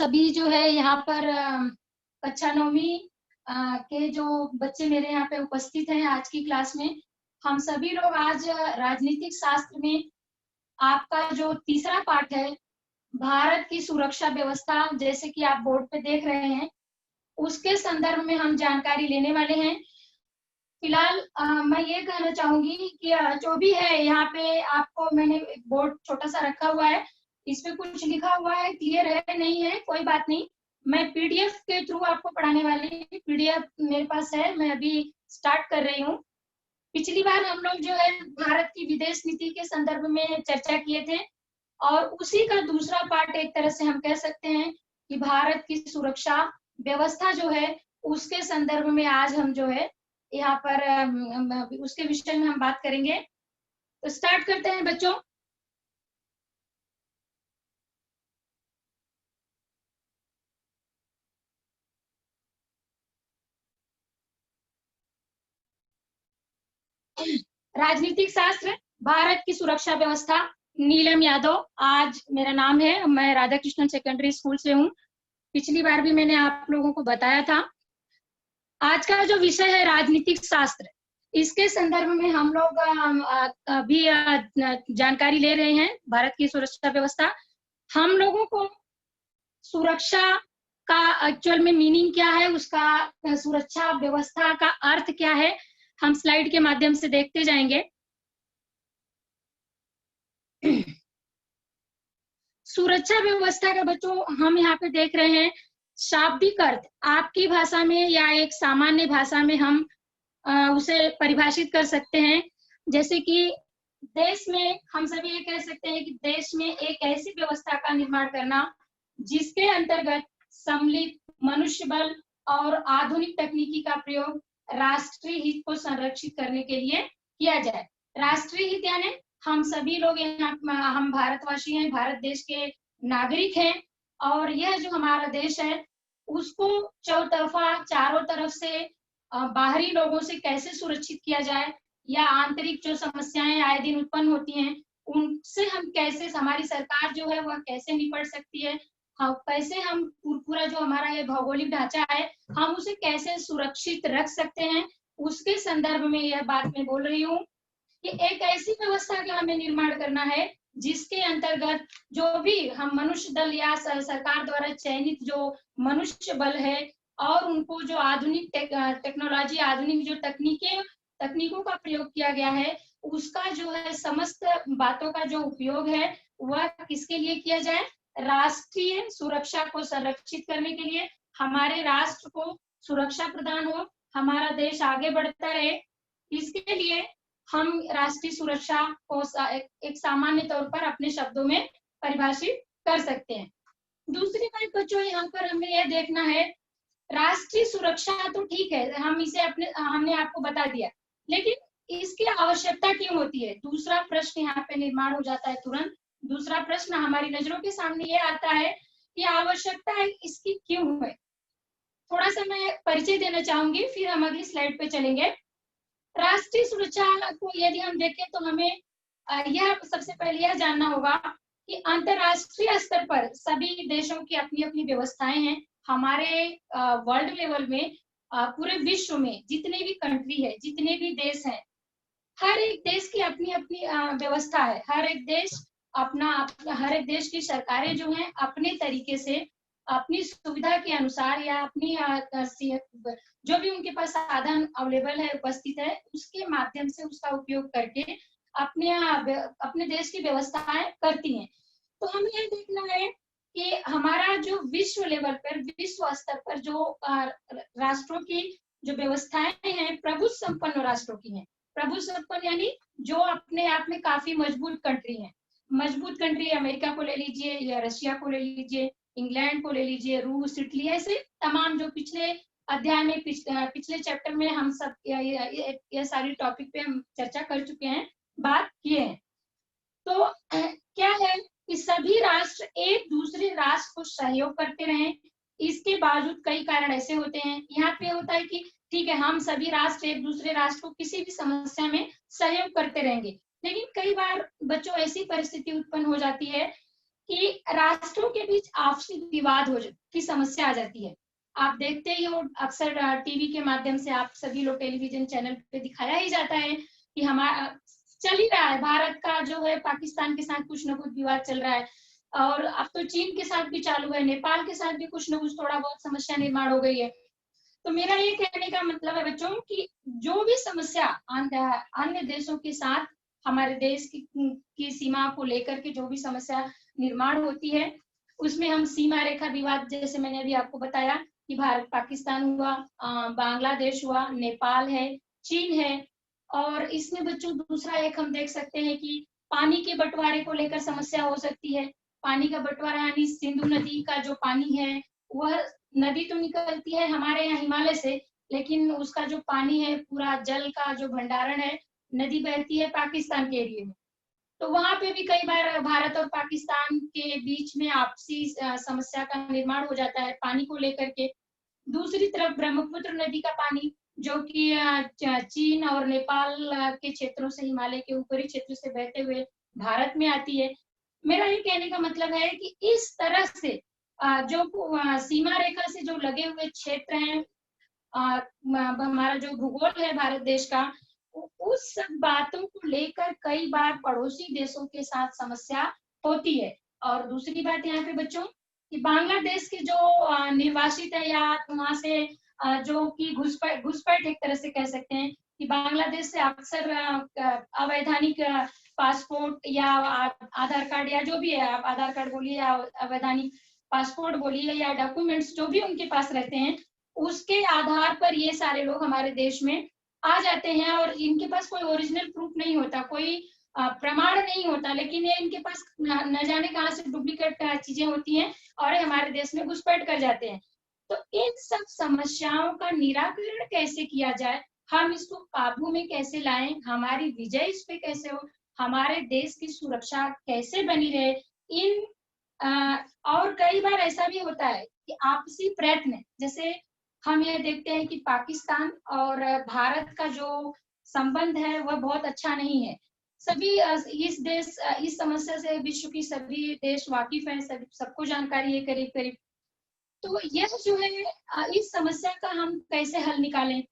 सभी जो है यहाँ पर कक्षा 9वीं के जो बच्चे मेरे यहाँ पे उपस्थित हैं आज की क्लास में, हम सभी लोग आज राजनीतिक शास्त्र में आपका जो तीसरा पाठ है, भारत की सुरक्षा व्यवस्था, जैसे कि आप बोर्ड पे देख रहे हैं, उसके संदर्भ में हम जानकारी लेने वाले हैं। फिलहाल मैं ये कहना चाहूंगी कि जो भी है यहाँ पे आपको मैंने एक बोर्ड छोटा सा रखा हुआ है, इसमें कुछ लिखा हुआ है, क्लियर है नहीं है कोई बात नहीं, मैं पीडीएफ के थ्रू आपको पढ़ाने वाली हूँ। पीडीएफ मेरे पास है, मैं अभी स्टार्ट कर रही हूँ। पिछली बार हम लोग जो है भारत की विदेश नीति के संदर्भ में चर्चा किए थे और उसी का दूसरा पार्ट एक तरह से हम कह सकते हैं कि भारत की सुरक्षा व्यवस्था जो है उसके संदर्भ में आज हम जो है यहाँ पर उसके विषय में हम बात करेंगे। तो स्टार्ट करते हैं बच्चों। राजनीतिक शास्त्र, भारत की सुरक्षा व्यवस्था, नीलम यादव आज मेरा नाम है, मैं राधा कृष्णन सेकेंडरी स्कूल से हूँ। पिछली बार भी मैंने आप लोगों को बताया था। आज का जो विषय है राजनीतिक शास्त्र, इसके संदर्भ में हम लोग अभी जानकारी ले रहे हैं भारत की सुरक्षा व्यवस्था। हम लोगों को सुरक्षा का एक्चुअल में मीनिंग क्या है, उसका सुरक्षा व्यवस्था का अर्थ क्या है, हम स्लाइड के माध्यम से देखते जाएंगे। सुरक्षा व्यवस्था का बच्चों हम यहाँ पे देख रहे हैं शाब्दिक अर्थ, आपकी भाषा में या एक सामान्य भाषा में हम उसे परिभाषित कर सकते हैं। जैसे कि देश में हम सभी ये कह सकते हैं कि देश में एक ऐसी व्यवस्था का निर्माण करना जिसके अंतर्गत सम्मिलित मनुष्य बल और आधुनिक तकनीकी का प्रयोग राष्ट्रीय हित को संरक्षित करने के लिए किया जाए। राष्ट्रीय हित यानी हम सभी लोग यहाँ, हम भारतवासी हैं, भारत देश के नागरिक हैं और यह जो हमारा देश है उसको चौतरफा चारों तरफ से बाहरी लोगों से कैसे सुरक्षित किया जाए या आंतरिक जो समस्याएं आए दिन उत्पन्न होती हैं उनसे हम कैसे, हमारी सरकार जो है वह कैसे निपट सकती है, कैसे हम पूरा जो हमारा ये भौगोलिक ढांचा है हम उसे कैसे सुरक्षित रख सकते हैं, उसके संदर्भ में यह बात मैं बोल रही हूँ कि एक ऐसी व्यवस्था का हमें निर्माण करना है जिसके अंतर्गत जो भी हम मनुष्य दल या सरकार द्वारा चयनित जो मनुष्य बल है और उनको जो आधुनिक टेक्नोलॉजी, आधुनिक जो तकनीकों का प्रयोग किया गया है उसका जो है समस्त बातों का जो उपयोग है वह किसके लिए किया जाए, राष्ट्रीय सुरक्षा को संरक्षित करने के लिए, हमारे राष्ट्र को सुरक्षा प्रदान हो, हमारा देश आगे बढ़ता रहे, इसके लिए हम राष्ट्रीय सुरक्षा को एक सामान्य तौर पर अपने शब्दों में परिभाषित कर सकते हैं। दूसरी बात बच्चों यहाँ पर हमें यह देखना है, राष्ट्रीय सुरक्षा तो ठीक है, हम इसे हमने आपको बता दिया, लेकिन इसकी आवश्यकता क्यों होती है, दूसरा प्रश्न यहाँ पे निर्माण हो जाता है तुरंत। दूसरा प्रश्न हमारी नजरों के सामने ये आता है कि आवश्यकता इसकी क्यों है। थोड़ा सा मैं परिचय देना चाहूंगी, फिर हम अगली स्लाइड पे चलेंगे। राष्ट्रीय सुरक्षा को यदि हम देखें तो हमें यह सबसे पहले यह जानना होगा कि अंतरराष्ट्रीय स्तर पर सभी देशों की अपनी अपनी व्यवस्थाएं हैं। हमारे वर्ल्ड लेवल में पूरे विश्व में जितने भी कंट्री है, जितने भी देश हैं, हर एक देश की अपनी अपनी व्यवस्था है। हर एक देश की सरकारें जो हैं अपने तरीके से अपनी सुविधा के अनुसार या अपनी जो भी उनके पास साधन अवेलेबल है, उपस्थित है, उसके माध्यम से उसका उपयोग करके अपने देश की व्यवस्थाएं करती हैं। तो हमें यह देखना है कि हमारा जो विश्व लेवल पर, विश्व स्तर पर जो राष्ट्रों की जो व्यवस्थाएं हैं प्रभु संपन्न राष्ट्रों की हैं। प्रभु संपन्न यानी जो अपने आप में काफी मजबूत कंट्री है। मजबूत कंट्री अमेरिका को ले लीजिए या रशिया को ले लीजिए, इंग्लैंड को ले लीजिए, रूस, इटली, ऐसे तमाम जो पिछले अध्याय में पिछले चैप्टर में हम सब ये सारी टॉपिक पे हम चर्चा कर चुके हैं, बात किए हैं। तो क्या है कि सभी राष्ट्र एक दूसरे राष्ट्र को सहयोग करते रहे, इसके बावजूद कई कारण ऐसे होते हैं। यहाँ पे होता है कि ठीक है हम सभी राष्ट्र एक दूसरे राष्ट्र को किसी भी समस्या में सहयोग करते रहेंगे, लेकिन कई बार बच्चों ऐसी परिस्थिति उत्पन्न हो जाती है कि राष्ट्रों के बीच आपसी विवाद की समस्या आ जाती है। आप देखते ही हो, अक्सर टीवी के माध्यम से आप सभी लोग टेलीविजन चैनल पे दिखाया ही जाता है कि हमारा चल ही रहा है, भारत का जो है पाकिस्तान के साथ कुछ ना कुछ विवाद चल रहा है, और अब तो चीन के साथ भी चालू है, नेपाल के साथ भी कुछ ना कुछ थोड़ा बहुत समस्या निर्माण हो गई है। तो मेरा ये कहने का मतलब है बच्चों कि जो भी समस्या अन्य देशों के साथ हमारे देश की सीमा को लेकर के जो भी समस्या निर्माण होती है, उसमें हम सीमा रेखा विवाद, जैसे मैंने अभी आपको बताया कि भारत पाकिस्तान हुआ, बांग्लादेश हुआ, नेपाल है, चीन है, और इसमें बच्चों दूसरा एक हम देख सकते हैं कि पानी के बंटवारे को लेकर समस्या हो सकती है। पानी का बंटवारा यानी सिंधु नदी का जो पानी है, वह नदी तो निकलती है हमारे यहाँ हिमालय से, लेकिन उसका जो पानी है, पूरा जल का जो भंडारण है, नदी बहती है पाकिस्तान के एरिए में। तो वहां पे भी कई बार भारत और पाकिस्तान के बीच में आपसी समस्या का निर्माण हो जाता है पानी को लेकर के। दूसरी तरफ ब्रह्मपुत्र नदी का पानी, जो कि चीन और नेपाल के क्षेत्रों से, हिमालय के ऊपरी क्षेत्र से बहते हुए भारत में आती है। मेरा ये कहने का मतलब है कि इस तरह से जो सीमा रेखा से जो लगे हुए क्षेत्र हैं, हमारा जो भूगोल है भारत देश का, उस सब बातों को लेकर कई बार पड़ोसी देशों के साथ समस्या होती है। और दूसरी बात यहाँ पे बच्चों कि बांग्लादेश के जो निर्वासित है, या वहां से जो कि घुसपैठ एक तरह से कह सकते हैं कि बांग्लादेश से अक्सर अवैधानिक पासपोर्ट या आधार कार्ड या जो भी है, आप आधार कार्ड बोलिए या अवैधानिक पासपोर्ट बोलिए या डॉक्यूमेंट्स जो भी उनके पास रहते हैं, उसके आधार पर ये सारे लोग हमारे देश में आ जाते हैं, और इनके पास कोई ओरिजिनल प्रूफ नहीं होता, कोई प्रमाण नहीं होता, लेकिन ये इनके पास न जाने कहाँ से डुप्लीकेट चीजें होती हैं और हमारे देश में घुसपैठ कर जाते हैं। तो इन सब समस्याओं का निराकरण कैसे किया जाए, हम इसको काबू में कैसे लाएं, हमारी विजय इस पे कैसे हो, हमारे देश की सुरक्षा कैसे बनी रहे, इन और कई बार ऐसा भी होता है कि आपसी प्रयत्न, जैसे हम ये देखते हैं कि पाकिस्तान और भारत का जो संबंध है वह बहुत अच्छा नहीं है। सभी इस समस्या से विश्व की सभी देश वाकिफ हैं, सबको जानकारी है करीब करीब। तो यह जो है इस समस्या का हम कैसे हल निकालें।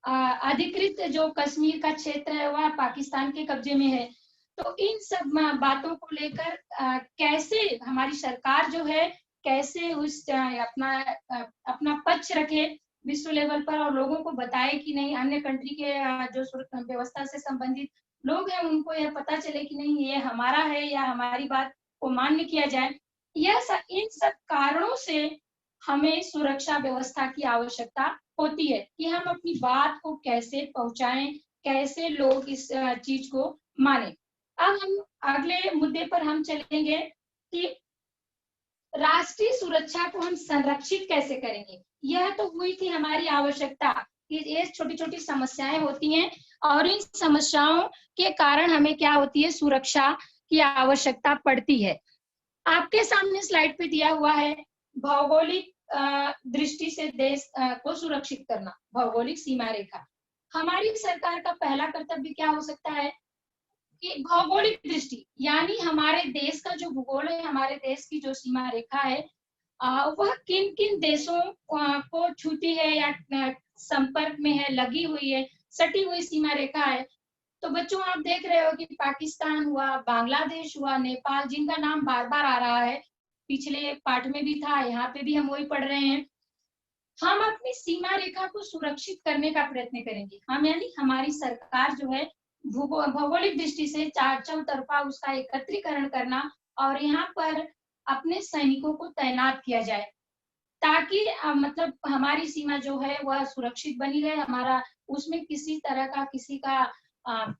अधिकृत जो कश्मीर का क्षेत्र है वह पाकिस्तान के कब्जे में है, तो इन सब बातों को लेकर कैसे हमारी सरकार जो है कैसे उस अपना पक्ष रखे विश्व लेवल पर, और लोगों को बताए कि नहीं, अन्य कंट्री के जो व्यवस्था से संबंधित लोग हैं उनको यह पता चले कि नहीं, ये हमारा है, या हमारी बात को मान्य किया जाए। इन सब कारणों से हमें सुरक्षा व्यवस्था की आवश्यकता होती है कि हम अपनी बात को कैसे पहुंचाएं, कैसे लोग इस चीज को माने। अब हम अगले मुद्दे पर हम चलेंगे कि राष्ट्रीय सुरक्षा को हम संरक्षित कैसे करेंगे। यह तो हुई थी हमारी आवश्यकता कि ये छोटी छोटी समस्याएं होती हैं, और इन समस्याओं के कारण हमें क्या होती है, सुरक्षा की आवश्यकता पड़ती है। आपके सामने स्लाइड पे दिया हुआ है भौगोलिक दृष्टि से देश को सुरक्षित करना, भौगोलिक सीमा रेखा। हमारी सरकार का पहला कर्तव्य क्या हो सकता है कि भौगोलिक दृष्टि, यानी हमारे देश का जो भूगोल है, हमारे देश की जो सीमा रेखा है, वह किन किन देशों को छूती है या संपर्क में है, लगी हुई है, सटी हुई सीमा रेखा है। तो बच्चों आप देख रहे हो कि पाकिस्तान हुआ, बांग्लादेश हुआ, नेपाल, जिनका नाम बार बार आ रहा है, पिछले पाठ में भी था, यहाँ पे भी हम वही पढ़ रहे हैं। हम अपनी सीमा रेखा को सुरक्षित करने का प्रयत्न करेंगे, हम यानी हमारी सरकार जो है भौगोलिक दृष्टि से चौतरफा उसका एकत्रीकरण करना, और यहाँ पर अपने सैनिकों को तैनात किया जाए, ताकि मतलब हमारी सीमा जो है वह सुरक्षित बनी रहे, हमारा उसमें किसी तरह का किसी का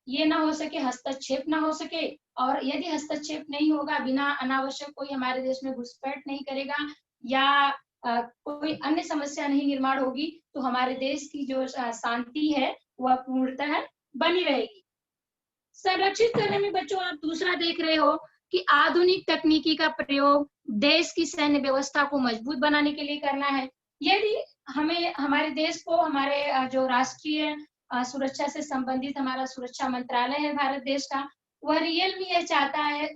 ये ना हो सके, हस्तक्षेप ना हो सके। और यदि हस्तक्षेप नहीं होगा, बिना अनावश्यक कोई हमारे देश में घुसपैठ नहीं करेगा, या कोई अन्य समस्या नहीं निर्माण होगी, तो हमारे देश की जो शांति है वह पूर्णतः बनी रहेगी। संरक्षित करने में बच्चों आप दूसरा देख रहे हो कि आधुनिक तकनीकी का प्रयोग देश की सैन्य व्यवस्था को मजबूत बनाने के लिए करना है। यदि हमें हमारे देश को, हमारे जो राष्ट्रीय सुरक्षा से संबंधित हमारा सुरक्षा मंत्रालय है भारत देश का, वह रियल में यह चाहता है,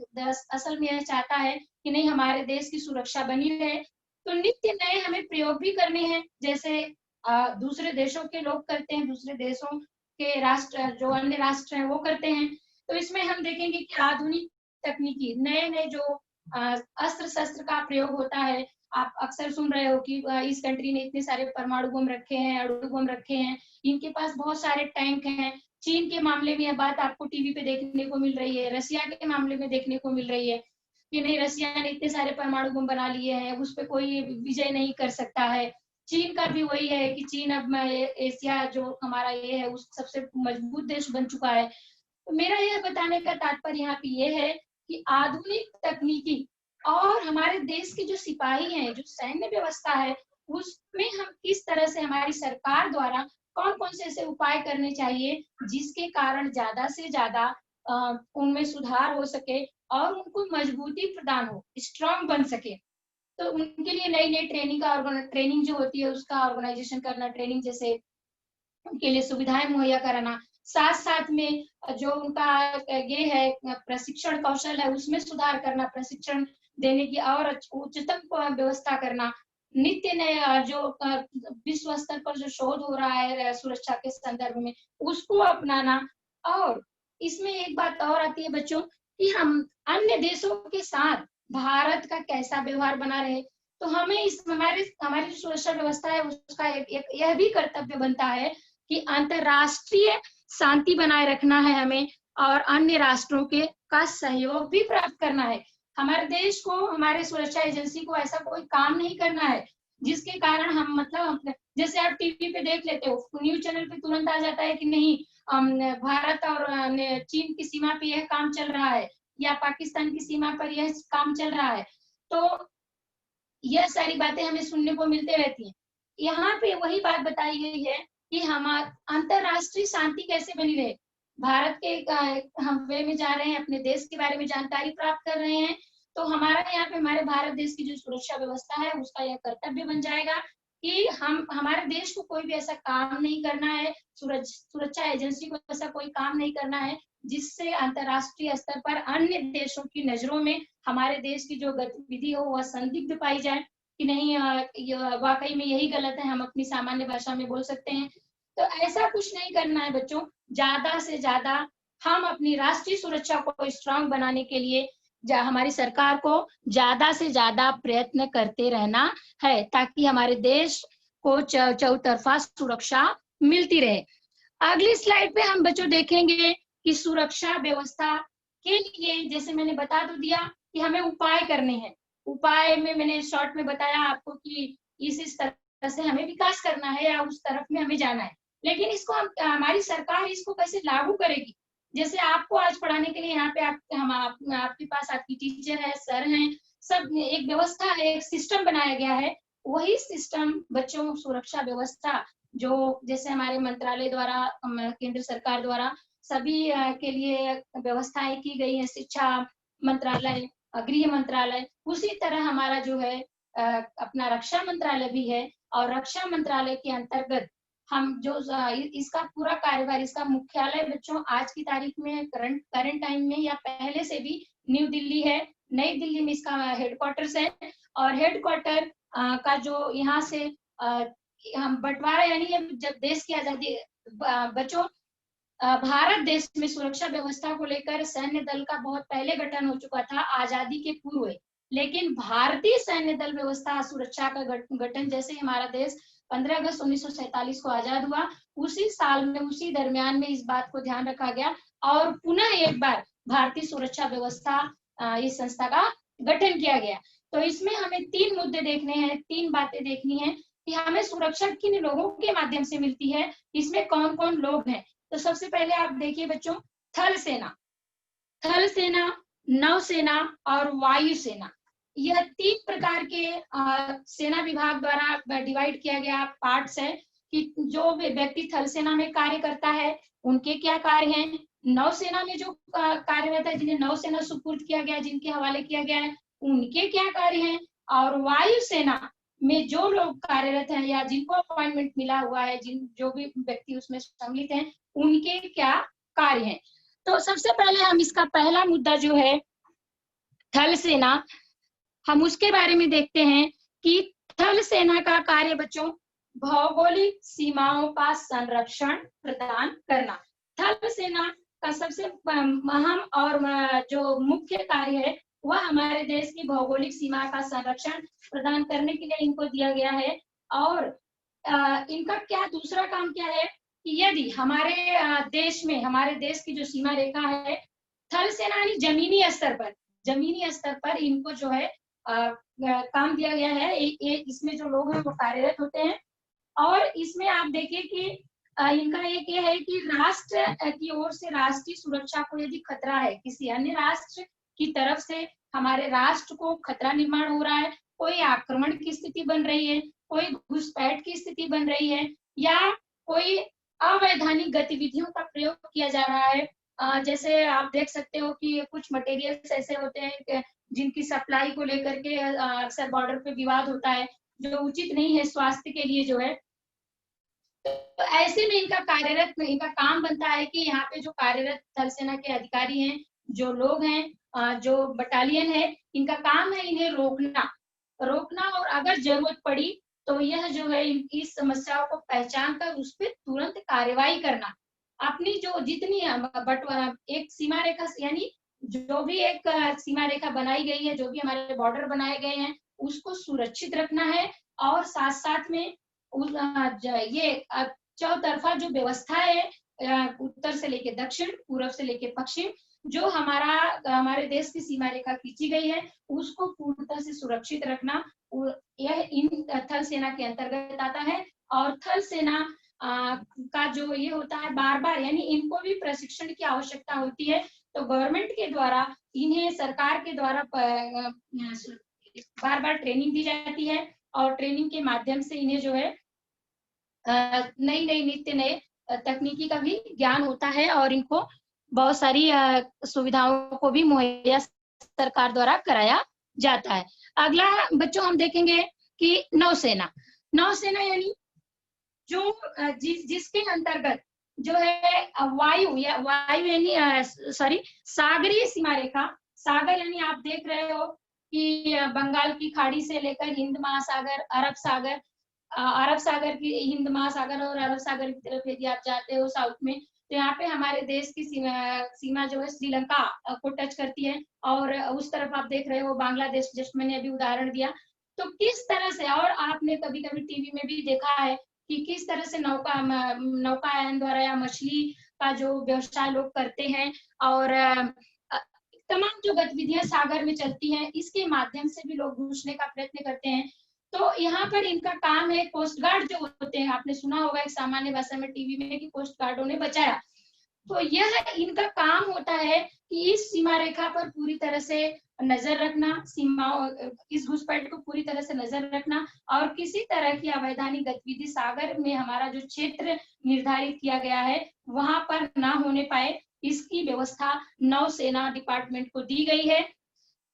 असल में यह चाहता है कि नहीं हमारे देश की सुरक्षा बनी रहे। तो नित्य नए हमें प्रयोग भी करने हैं, जैसे दूसरे देशों के लोग करते हैं, दूसरे देशों के राष्ट्र जो अन्य राष्ट्र हैं वो करते हैं। तो इसमें हम देखेंगे कि आधुनिक तकनीकी नए नए जो अस्त्र शस्त्र का प्रयोग होता है। आप अक्सर सुन रहे हो कि इस कंट्री ने इतने सारे परमाणु बम रखे हैं, अणु बम रखे हैं, इनके पास बहुत सारे टैंक हैं। चीन के मामले में यह बात आपको टीवी पे देखने को मिल रही है, रसिया के मामले में देखने को मिल रही है कि नहीं रसिया ने इतने सारे परमाणु बम बना लिए हैं, उस पर कोई विजय नहीं कर सकता है। चीन का भी वही है कि चीन अब एशिया जो हमारा ये है उस सबसे मजबूत देश बन चुका है। तो मेरा यह बताने का तात्पर्य यहाँ पे ये है कि आधुनिक तकनीकी और हमारे देश के जो सिपाही हैं, जो सैन्य व्यवस्था है, उसमें हम किस तरह से हमारी सरकार द्वारा कौन कौन से ऐसे उपाय करने चाहिए जिसके कारण ज्यादा से ज्यादा उनमें सुधार हो सके और उनको मजबूती प्रदान हो, स्ट्रांग बन सके। तो उनके लिए नई नई ट्रेनिंग जो होती है उसका ऑर्गेनाइजेशन करना, ट्रेनिंग जैसे उनके लिए सुविधाएं मुहैया कराना, साथ साथ में जो उनका ये है प्रशिक्षण कौशल है उसमें सुधार करना, प्रशिक्षण देने की और उच्चतम व्यवस्था करना, नित्य नए जो विश्व स्तर पर जो शोध हो रहा है सुरक्षा के संदर्भ में उसको अपनाना। और इसमें एक बात और आती है बच्चों कि हम अन्य देशों के साथ भारत का कैसा व्यवहार बना रहे। तो हमें इस हमारी जो सुरक्षा व्यवस्था है उसका यह भी कर्तव्य बनता है कि अंतरराष्ट्रीय शांति बनाए रखना है हमें और अन्य राष्ट्रों के का सहयोग भी प्राप्त करना है। हमारे देश को, हमारे सुरक्षा एजेंसी को ऐसा कोई काम नहीं करना है जिसके कारण हम मतलब जैसे आप टीवी पे देख लेते हो, न्यूज चैनल पे तुरंत आ जाता है कि नहीं भारत और चीन की सीमा पे यह काम चल रहा है या पाकिस्तान की सीमा पर यह काम चल रहा है। तो यह सारी बातें हमें सुनने को मिलते रहती हैं। यहाँ पे वही बात बताई गई है कि हमारे अंतरराष्ट्रीय शांति कैसे बनी रहे। भारत के हम वे में जा रहे हैं, अपने देश के बारे में जानकारी प्राप्त कर रहे हैं, तो हमारा यहाँ पे हमारे भारत देश की जो सुरक्षा व्यवस्था है उसका यह कर्तव्य बन जाएगा कि हम हमारे देश को कोई भी ऐसा काम नहीं करना है, सुरक्षा एजेंसी को ऐसा कोई काम नहीं करना है जिससे अंतरराष्ट्रीय स्तर पर अन्य देशों की नजरों में हमारे देश की जो गतिविधि हो वह संदिग्ध पाई जाए कि नहीं वाकई में यही गलत है, हम अपनी सामान्य भाषा में बोल सकते हैं। तो ऐसा कुछ नहीं करना है बच्चों, ज्यादा से ज्यादा हम अपनी राष्ट्रीय सुरक्षा को स्ट्रांग बनाने के लिए हमारी सरकार को ज्यादा से ज्यादा प्रयत्न करते रहना है ताकि हमारे देश को चौतरफा सुरक्षा मिलती रहे। अगली स्लाइड पे हम बच्चों देखेंगे कि सुरक्षा व्यवस्था के लिए जैसे मैंने बता तो दिया कि हमें उपाय करने हैं। उपाय में मैंने शॉर्ट में बताया आपको कि इस तरह से हमें विकास करना है या उस तरफ में हमें जाना है, लेकिन इसको हमारी सरकार इसको कैसे लागू करेगी। जैसे आपको आज पढ़ाने के लिए यहाँ पे आपके पास आपकी टीचर है, सर हैं, सब एक व्यवस्था है, एक सिस्टम बनाया गया है। वही सिस्टम बच्चों सुरक्षा व्यवस्था जो जैसे हमारे मंत्रालय द्वारा, केंद्र सरकार द्वारा सभी के लिए व्यवस्थाएं की गई है, शिक्षा मंत्रालय, गृह मंत्रालय, उसी तरह हमारा जो है अपना रक्षा मंत्रालय भी है। और रक्षा मंत्रालय के अंतर्गत हम जो इसका पूरा कार्यभार, इसका मुख्यालय बच्चों आज की तारीख में करंट टाइम में या पहले से भी न्यू दिल्ली है। नई दिल्ली में इसका हेडक्वार्टर्स है और हेडक्वार्टर का जो यहाँ से हम बंटवारा यानी जब देश की आजादी बच्चों भारत देश में सुरक्षा व्यवस्था को लेकर सैन्य दल का बहुत पहले गठन हो चुका था आजादी के पूर्व, लेकिन भारतीय सैन्य दल व्यवस्था सुरक्षा का गठन जैसे हमारा देश 15 अगस्त 1947 को आजाद हुआ, उसी साल में उसी दरमियान में इस बात को ध्यान रखा गया और पुनः एक बार भारतीय सुरक्षा व्यवस्था इस संस्था का गठन किया गया। तो इसमें हमें 3 मुद्दे देखने हैं, 3 बातें देखनी है कि हमें सुरक्षा किन लोगों के माध्यम से मिलती है, इसमें कौन कौन लोग हैं। तो सबसे पहले आप देखिए बच्चों, थल सेना, नौसेना और वायु सेना, यह 3 प्रकार के सेना विभाग द्वारा डिवाइड किया गया पार्ट्स है कि जो व्यक्ति थल सेना में कार्य करता है उनके क्या कार्य हैं, नौसेना में जो कार्यरत है जिन्हें नौसेना सुपुर्द किया गया, जिनके हवाले किया गया है, उनके क्या कार्य हैं, और वायु सेना में जो लोग कार्यरत हैं या जिनको अपॉइंटमेंट मिला हुआ है, जो भी व्यक्ति उसमें सम्मिलित हैं, उनके क्या कार्य हैं। तो सबसे पहले हम इसका पहला मुद्दा जो है थल सेना, हम उसके बारे में देखते हैं कि थल सेना का कार्य बच्चों भौगोलिक सीमाओं का संरक्षण प्रदान करना। थल सेना का सबसे अहम और जो मुख्य कार्य है वह हमारे देश की भौगोलिक सीमा का संरक्षण प्रदान करने के लिए इनको दिया गया है। और इनका क्या दूसरा काम क्या है कि यदि हमारे देश में, हमारे देश की जो सीमा रेखा है, थल सेना यानी जमीनी स्तर पर इनको जो है काम दिया गया है। इसमें जो लोग हैं वो कार्यरत होते हैं। और इसमें आप देखिए कि इनका एक ये है कि राष्ट्र की ओर से राष्ट्रीय सुरक्षा को यदि खतरा है, किसी अन्य राष्ट्र की तरफ से हमारे राष्ट्र को खतरा निर्माण हो रहा है, कोई आक्रमण की स्थिति बन रही है, कोई घुसपैठ की स्थिति बन रही है, या कोई अवैधानिक गतिविधियों का प्रयोग किया जा रहा है, जैसे आप देख सकते हो कि कुछ मटेरियल्स ऐसे होते हैं जिनकी सप्लाई को लेकर के अक्सर बॉर्डर पे विवाद होता है, जो उचित नहीं है स्वास्थ्य के लिए जो है। तो ऐसे में इनका काम बनता है कि यहाँ पे जो कार्यरत थल सेना के अधिकारी हैं, जो लोग हैं, जो बटालियन है, इनका काम है इन्हें रोकना और अगर जरूरत पड़ी तो यह जो है इनकी समस्याओं को पहचान कर उस पर तुरंत कार्रवाई करना। अपनी जो जितनी एक सीमा रेखा यानी जो भी एक सीमा रेखा बनाई गई है, जो भी हमारे बॉर्डर बनाए गए हैं, उसको सुरक्षित रखना है। और साथ साथ में ये चौतरफा जो व्यवस्था है, उत्तर से लेके दक्षिण, पूर्व से लेके पश्चिम, जो हमारे देश की सीमा रेखा खींची गई है, उसको पूर्णतः से सुरक्षित रखना, यह इन थल सेना के अंतर्गत आता है। और थल सेना का जो ये होता है बार बार, यानी इनको भी प्रशिक्षण की आवश्यकता होती है। तो गवर्नमेंट के द्वारा इन्हें, सरकार के द्वारा बार बार ट्रेनिंग दी जाती है और ट्रेनिंग के माध्यम से इन्हें जो है नित्य नए तकनीकी का भी ज्ञान होता है और इनको बहुत सारी सुविधाओं को भी मुहैया सरकार द्वारा कराया जाता है। अगला बच्चों हम देखेंगे कि नौसेना यानी जो जिसके अंतर्गत जो है वायु यानी सागरीय सीमा रेखा, सागर यानी आप देख रहे हो कि बंगाल की खाड़ी से लेकर हिंद महासागर, अरब सागर की, हिंद महासागर और अरब सागर की तरफ यदि आप जाते हो साउथ में, तो यहाँ पे हमारे देश की सीमा जो है श्रीलंका को टच करती है। और उस तरफ आप देख रहे हो बांग्लादेश, जस्ट मैंने अभी उदाहरण दिया। तो किस तरह से, और आपने कभी कभी टीवी में भी देखा है कि किस तरह से नौकायन द्वारा या मछली का जो व्यवसाय लोग करते हैं, और तमाम जो गतिविधियां सागर में चलती हैं, इसके माध्यम से भी लोग घुसने का प्रयत्न करते हैं। तो यहाँ पर इनका काम है, कोस्ट गार्ड जो होते हैं, आपने सुना होगा एक सामान्य भाषा में टीवी में कि कोस्ट गार्डों ने बचाया। तो यह इनका काम होता है कि इस सीमा रेखा पर पूरी तरह से नजर रखना, इस घुसपैठ को पूरी तरह से नजर रखना, और किसी तरह की अवैधानिक गतिविधि सागर में हमारा जो क्षेत्र निर्धारित किया गया है वहां पर ना होने पाए, इसकी व्यवस्था नौसेना डिपार्टमेंट को दी गई है।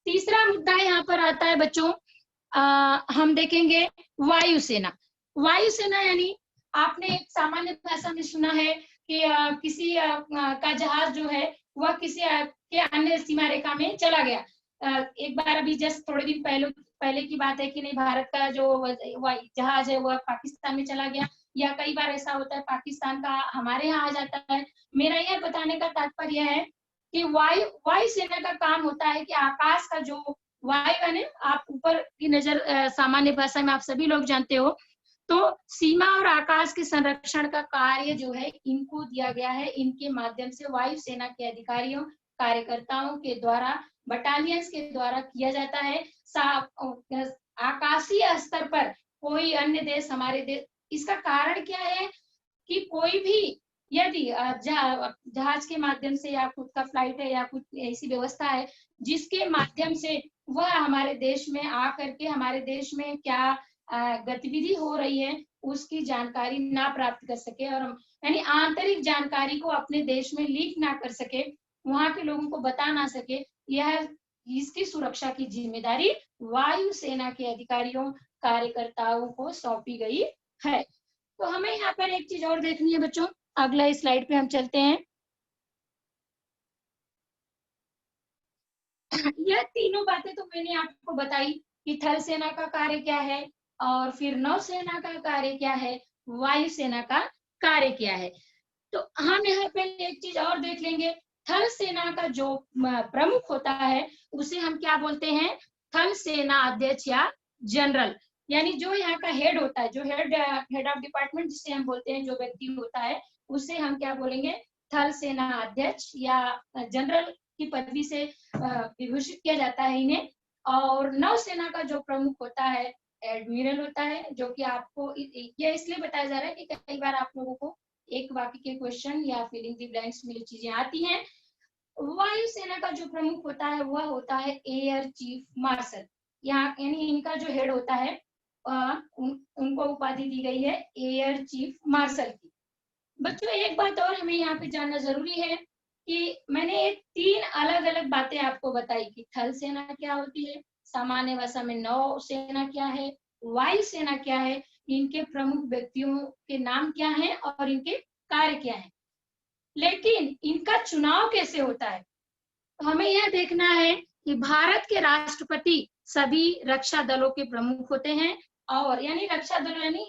तीसरा मुद्दा यहाँ पर आता है बच्चों, हम देखेंगे वायुसेना यानी आपने एक सामान्य भाषा में सुना है कि किसी का जहाज जो है वह किसी के अन्य सीमा रेखा में चला गया। एक बार अभी जस्ट थोड़े दिन पहले की बात है कि नहीं, भारत का जो जहाज है वह पाकिस्तान में चला गया, या कई बार ऐसा होता है पाकिस्तान का हमारे यहाँ आ जाता है। मेरा यह बताने का तात्पर्य है कि वायुसेना का काम होता है कि आकाश का जो वायु है, आप ऊपर की नजर, सामान्य भाषा में आप सभी लोग जानते हो, तो सीमा और आकाश के संरक्षण का कार्य जो है इनको दिया गया है। इनके माध्यम से वायुसेना के अधिकारियों, कार्यकर्ताओं के द्वारा, बटालियंस के द्वारा किया जाता है। आकाशीय स्तर पर कोई अन्य देश, हमारे देश, इसका कारण क्या है कि कोई भी यदि जहाज के माध्यम से या खुद का फ्लाइट है या कुछ ऐसी व्यवस्था है जिसके माध्यम से वह हमारे देश में आकर के हमारे देश में क्या गतिविधि हो रही है उसकी जानकारी ना प्राप्त कर सके, और यानी आंतरिक जानकारी को अपने देश में लीक ना कर सके, वहां के लोगों को बता ना सके, यह इसकी सुरक्षा की जिम्मेदारी वायुसेना के अधिकारियों, कार्यकर्ताओं को सौंपी गई है। तो हमें यहाँ पर एक चीज और देखनी है बच्चों, अगला स्लाइड पे हम चलते हैं। यह तीनों बातें तो मैंने आपको बताई कि थल सेना का कार्य क्या है, और फिर नौसेना का कार्य क्या है, वायुसेना का कार्य क्या है। तो हम यहाँ पे एक चीज और देख लेंगे, थल सेना का जो प्रमुख होता है उसे हम क्या बोलते हैं, थल सेना अध्यक्ष या जनरल। यानी जो यहाँ का हेड होता है, जो हेड ऑफ डिपार्टमेंट जिसे हम बोलते हैं, जो व्यक्ति होता है उसे हम क्या बोलेंगे, थल सेना अध्यक्ष या जनरल की पदवी से विभूषित किया जाता है इन्हें। और नौसेना का जो प्रमुख होता है एडमिरल होता है, जो कि आपको यह इसलिए बताया जा रहा है कि कई बार आप लोगों को एक वाक्य के क्वेश्चन या फिलिंग द ब्लैंक्स में चीजें आती हैं। वायुसेना का जो प्रमुख होता है वह होता है एयर चीफ मार्शल। यहाँ यानी इनका जो हेड होता है उनको उपाधि दी गई है एयर चीफ मार्शल की। बच्चों एक बात और हमें यहाँ पे जानना जरूरी है कि मैंने एक 3 अलग अलग बातें आपको बताई कि थल सेना क्या होती है, सामान्य भाषा में नौसेना क्या है, वायुसेना क्या है, इनके प्रमुख व्यक्तियों के नाम क्या हैं और इनके कार्य क्या हैं। लेकिन इनका चुनाव कैसे होता है, तो हमें यह देखना है कि भारत के राष्ट्रपति सभी रक्षा दलों के प्रमुख होते हैं। और यानी रक्षा दल यानी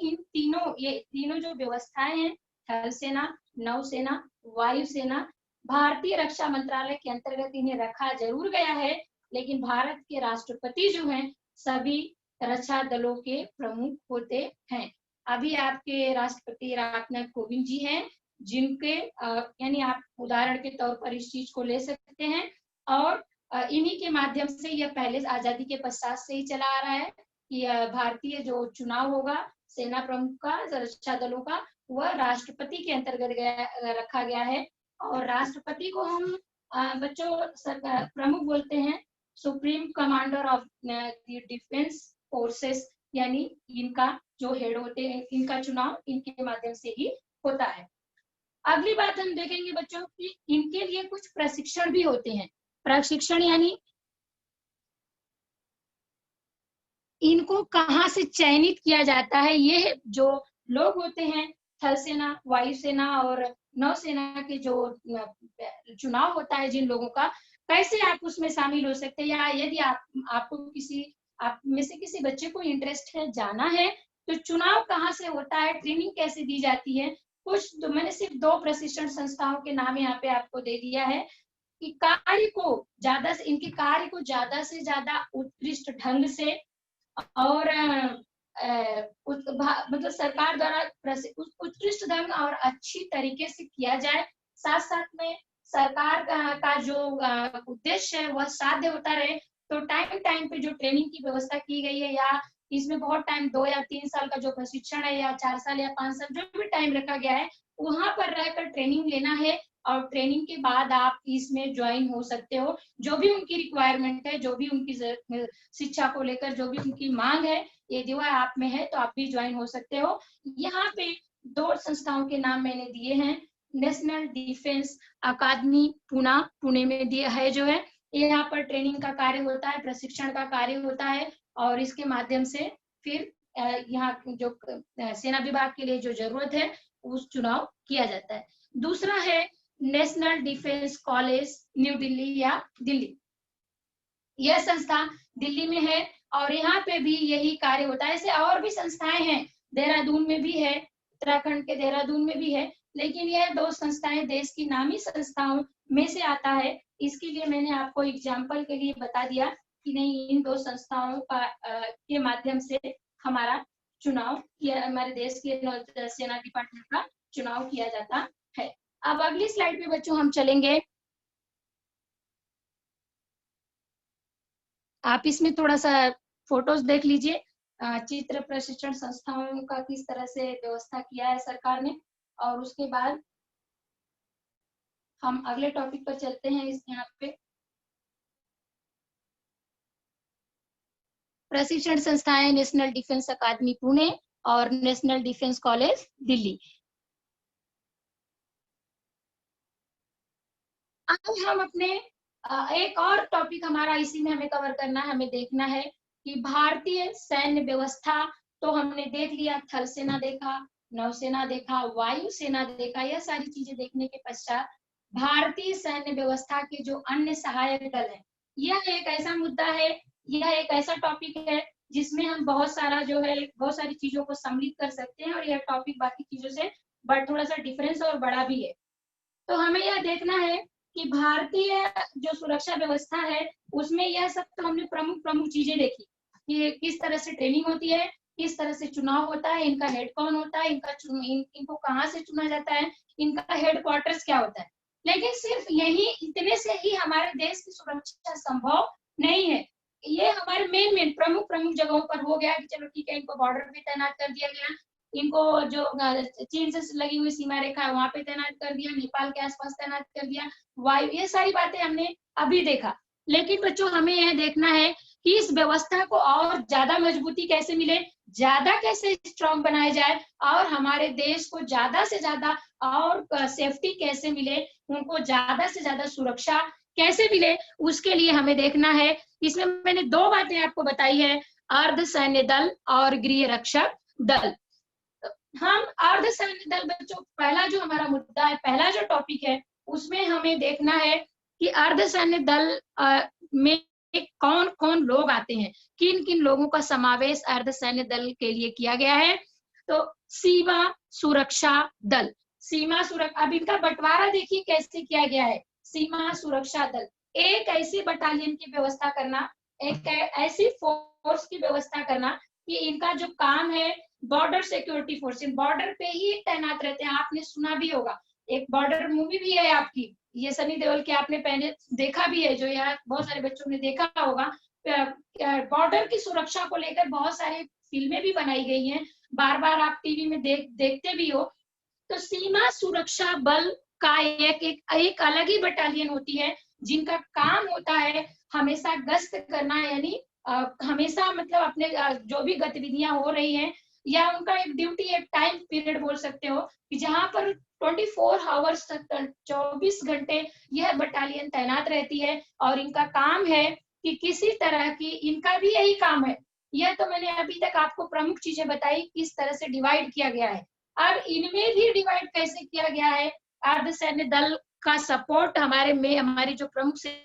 ये तीनों जो व्यवस्थाएं हैं, थल सेना, नौसेना, वायुसेना, भारतीय रक्षा मंत्रालय के अंतर्गत इन्हें रखा जरूर गया है, लेकिन भारत के राष्ट्रपति जो हैं सभी रक्षा दलों के प्रमुख होते हैं। अभी आपके राष्ट्रपति रामनाथ कोविंद जी हैं, जिनके यानी आप उदाहरण के तौर पर इस चीज को ले सकते हैं। और इन्हीं के माध्यम से यह पहले आजादी के पश्चात से ही चला आ रहा है कि भारतीय जो चुनाव होगा सेना प्रमुख का, रक्षा दलों का, वह राष्ट्रपति के अंतर्गत रखा गया है। और राष्ट्रपति को हम बच्चों प्रमुख बोलते हैं, supreme commander of defence forces. यानी इनका जो हेड होते हैं, इनका चुनाव इनके माध्यम से ही होता है। अगली बात हम देखेंगे बच्चों कि इनके लिए कुछ प्रशिक्षण भी होते हैं। प्रशिक्षण यानी इनको कहाँ से चयनित किया जाता है, ये जो लोग होते हैं थल सेना, वायुसेना और नौसेना के जो चुनाव होता है जिन लोगों का, कैसे आप उसमें शामिल हो सकते हैं, या यदि आपको आप में से किसी बच्चे को इंटरेस्ट है, जाना है, तो चुनाव कहाँ से होता है, ट्रेनिंग कैसे दी जाती है। कुछ तो मैंने सिर्फ 2 प्रशिक्षण संस्थाओं के नाम यहाँ पे आपको दे दिया है कि इनके कार्य को ज्यादा से ज्यादा उत्कृष्ट ढंग से और मतलब सरकार द्वारा उत्कृष्ट ढंग और अच्छी तरीके से किया जाए। साथ साथ में सरकार का जो उद्देश्य है वह साध्य होता रहे। तो टाइम टाइम पे जो ट्रेनिंग की व्यवस्था की गई है, या इसमें बहुत टाइम 2 या 3 साल का जो प्रशिक्षण है, या 4 साल या 5 साल जो भी टाइम रखा गया है, वहां पर रहकर ट्रेनिंग लेना है। और ट्रेनिंग के बाद आप इसमें ज्वाइन हो सकते हो। जो भी उनकी रिक्वायरमेंट है, जो भी उनकी शिक्षा को लेकर जो भी उनकी मांग है, यदि वह आप में है तो आप भी ज्वाइन हो सकते हो। यहाँ पे 2 संस्थाओं के नाम मैंने दिए हैं। नेशनल डिफेंस अकादमी पुणे में दिया है जो है, यहाँ पर ट्रेनिंग का कार्य होता है, प्रशिक्षण का कार्य होता है, और इसके माध्यम से फिर यहाँ जो सेना विभाग के लिए जो जरूरत है उस चुनाव किया जाता है। दूसरा है national defence college new Delhi या दिल्ली। यह संस्था दिल्ली में है और यहाँ पे भी यही कार्य होता है। ऐसे और भी संस्थाएं हैं, देहरादून में भी है, उत्तराखंड के देहरादून में भी है, लेकिन यह 2 संस्थाएं देश की नामी संस्थाओं में से आता है। इसके लिए मैंने आपको एग्जाम्पल के लिए बता दिया कि नहीं, इन 2 संस्थाओं का के माध्यम से हमारा चुनाव किया, हमारे देश के सेना डिपार्टमेंट का चुनाव किया जाता है। अब अगली स्लाइड पे बच्चों हम चलेंगे। आप इसमें थोड़ा सा फोटोज देख लीजिए, चित्र प्रशिक्षण संस्थाओं का किस तरह से व्यवस्था किया है सरकार ने। और उसके बाद हम अगले टॉपिक पर चलते हैं। इस यहाँ पे प्रशिक्षण संस्थाएं नेशनल डिफेंस अकादमी पुणे और नेशनल डिफेंस कॉलेज दिल्ली। अब हम अपने एक और टॉपिक हमारा इसी में हमें कवर करना है, हमें देखना है कि भारतीय सैन्य व्यवस्था तो हमने देख लिया, थल सेना देखा, नौसेना देखा, वायु सेना देखा। यह सारी चीजें देखने के पश्चात भारतीय सैन्य व्यवस्था के जो अन्य सहायक दल हैं, यह एक ऐसा मुद्दा है, यह एक ऐसा टॉपिक है जिसमें हम बहुत सारा जो है बहुत सारी चीजों को सम्मिलित कर सकते हैं, और यह टॉपिक बाकी चीजों से थोड़ा सा डिफरेंस और बड़ा भी है। तो हमें यह देखना है कि भारतीय जो सुरक्षा व्यवस्था है उसमें यह सब तो हमने प्रमुख प्रमुख चीजें देखी कि किस तरह से ट्रेनिंग होती है, किस तरह से चुनाव होता है, इनका हेड कौन होता है, इनको कहाँ से चुना जाता है, इनका हेड क्वार्टर्स क्या होता है। लेकिन सिर्फ यही इतने से ही हमारे देश की सुरक्षा संभव नहीं है। ये हमारे मेन प्रमुख प्रमुख जगहों पर हो गया कि चलो ठीक है, इनको बॉर्डर पे तैनात कर दिया गया, इनको जो चीन से लगी हुई सीमा रेखा है वहां पे तैनात कर दिया, नेपाल के आसपास तैनात कर दिया, वायु, ये सारी बातें हमने अभी देखा। लेकिन बच्चों हमें यह देखना है कि इस व्यवस्था को और ज्यादा मजबूती कैसे मिले, ज्यादा कैसे स्ट्रांग बनाया जाए, और हमारे देश को ज्यादा से ज्यादा और सेफ्टी कैसे मिले, उनको ज्यादा से ज्यादा सुरक्षा कैसे मिले, उसके लिए हमें देखना है। इसमें मैंने दो बातें आपको बताई है, अर्ध सैन्य दल और गृह रक्षक दल। हम अर्ध सैन्य दल बच्चों, पहला जो हमारा मुद्दा है, पहला जो टॉपिक है, उसमें हमें देखना है कि अर्ध सैन्य दल में कौन कौन लोग आते हैं, किन किन लोगों का समावेश अर्ध सैन्य दल के लिए किया गया है। तो सीमा सुरक्षा दल, सीमा सुरक्षा, अब इनका बंटवारा देखिए कैसे किया गया है। सीमा सुरक्षा दल एक ऐसी बटालियन की व्यवस्था करना, एक ऐसी फोर्स की व्यवस्था करना कि इनका जो काम है बॉर्डर सिक्योरिटी फोर्स, बॉर्डर पे ही तैनात रहते हैं। आपने सुना भी होगा, एक बॉर्डर मूवी भी है आपकी, ये सनी देओल की, आपने पहले देखा भी है, जो यार बहुत सारे बच्चों ने देखा होगा। बॉर्डर की सुरक्षा को लेकर बहुत सारी फिल्में भी बनाई गई हैं, बार बार आप टीवी में देखते भी हो। तो सीमा सुरक्षा बल का एक अलग ही बटालियन होती है जिनका काम होता है हमेशा गश्त करना, यानी हमेशा मतलब अपने जो भी गतिविधियां हो रही हैं, या उनका एक ड्यूटी, एक टाइम पीरियड बोल सकते हो कि जहां पर 24 आवर्स तक 24 घंटे यह बटालियन तैनात रहती है, और इनका काम है कि किसी तरह की, इनका भी यही काम है। यह तो मैंने अभी तक आपको प्रमुख चीजें बताई किस तरह से डिवाइड किया गया है। अब इनमें भी डिवाइड कैसे किया गया है, अर्ध सैन्य दल का सपोर्ट हमारे में, हमारी जो प्रमुख से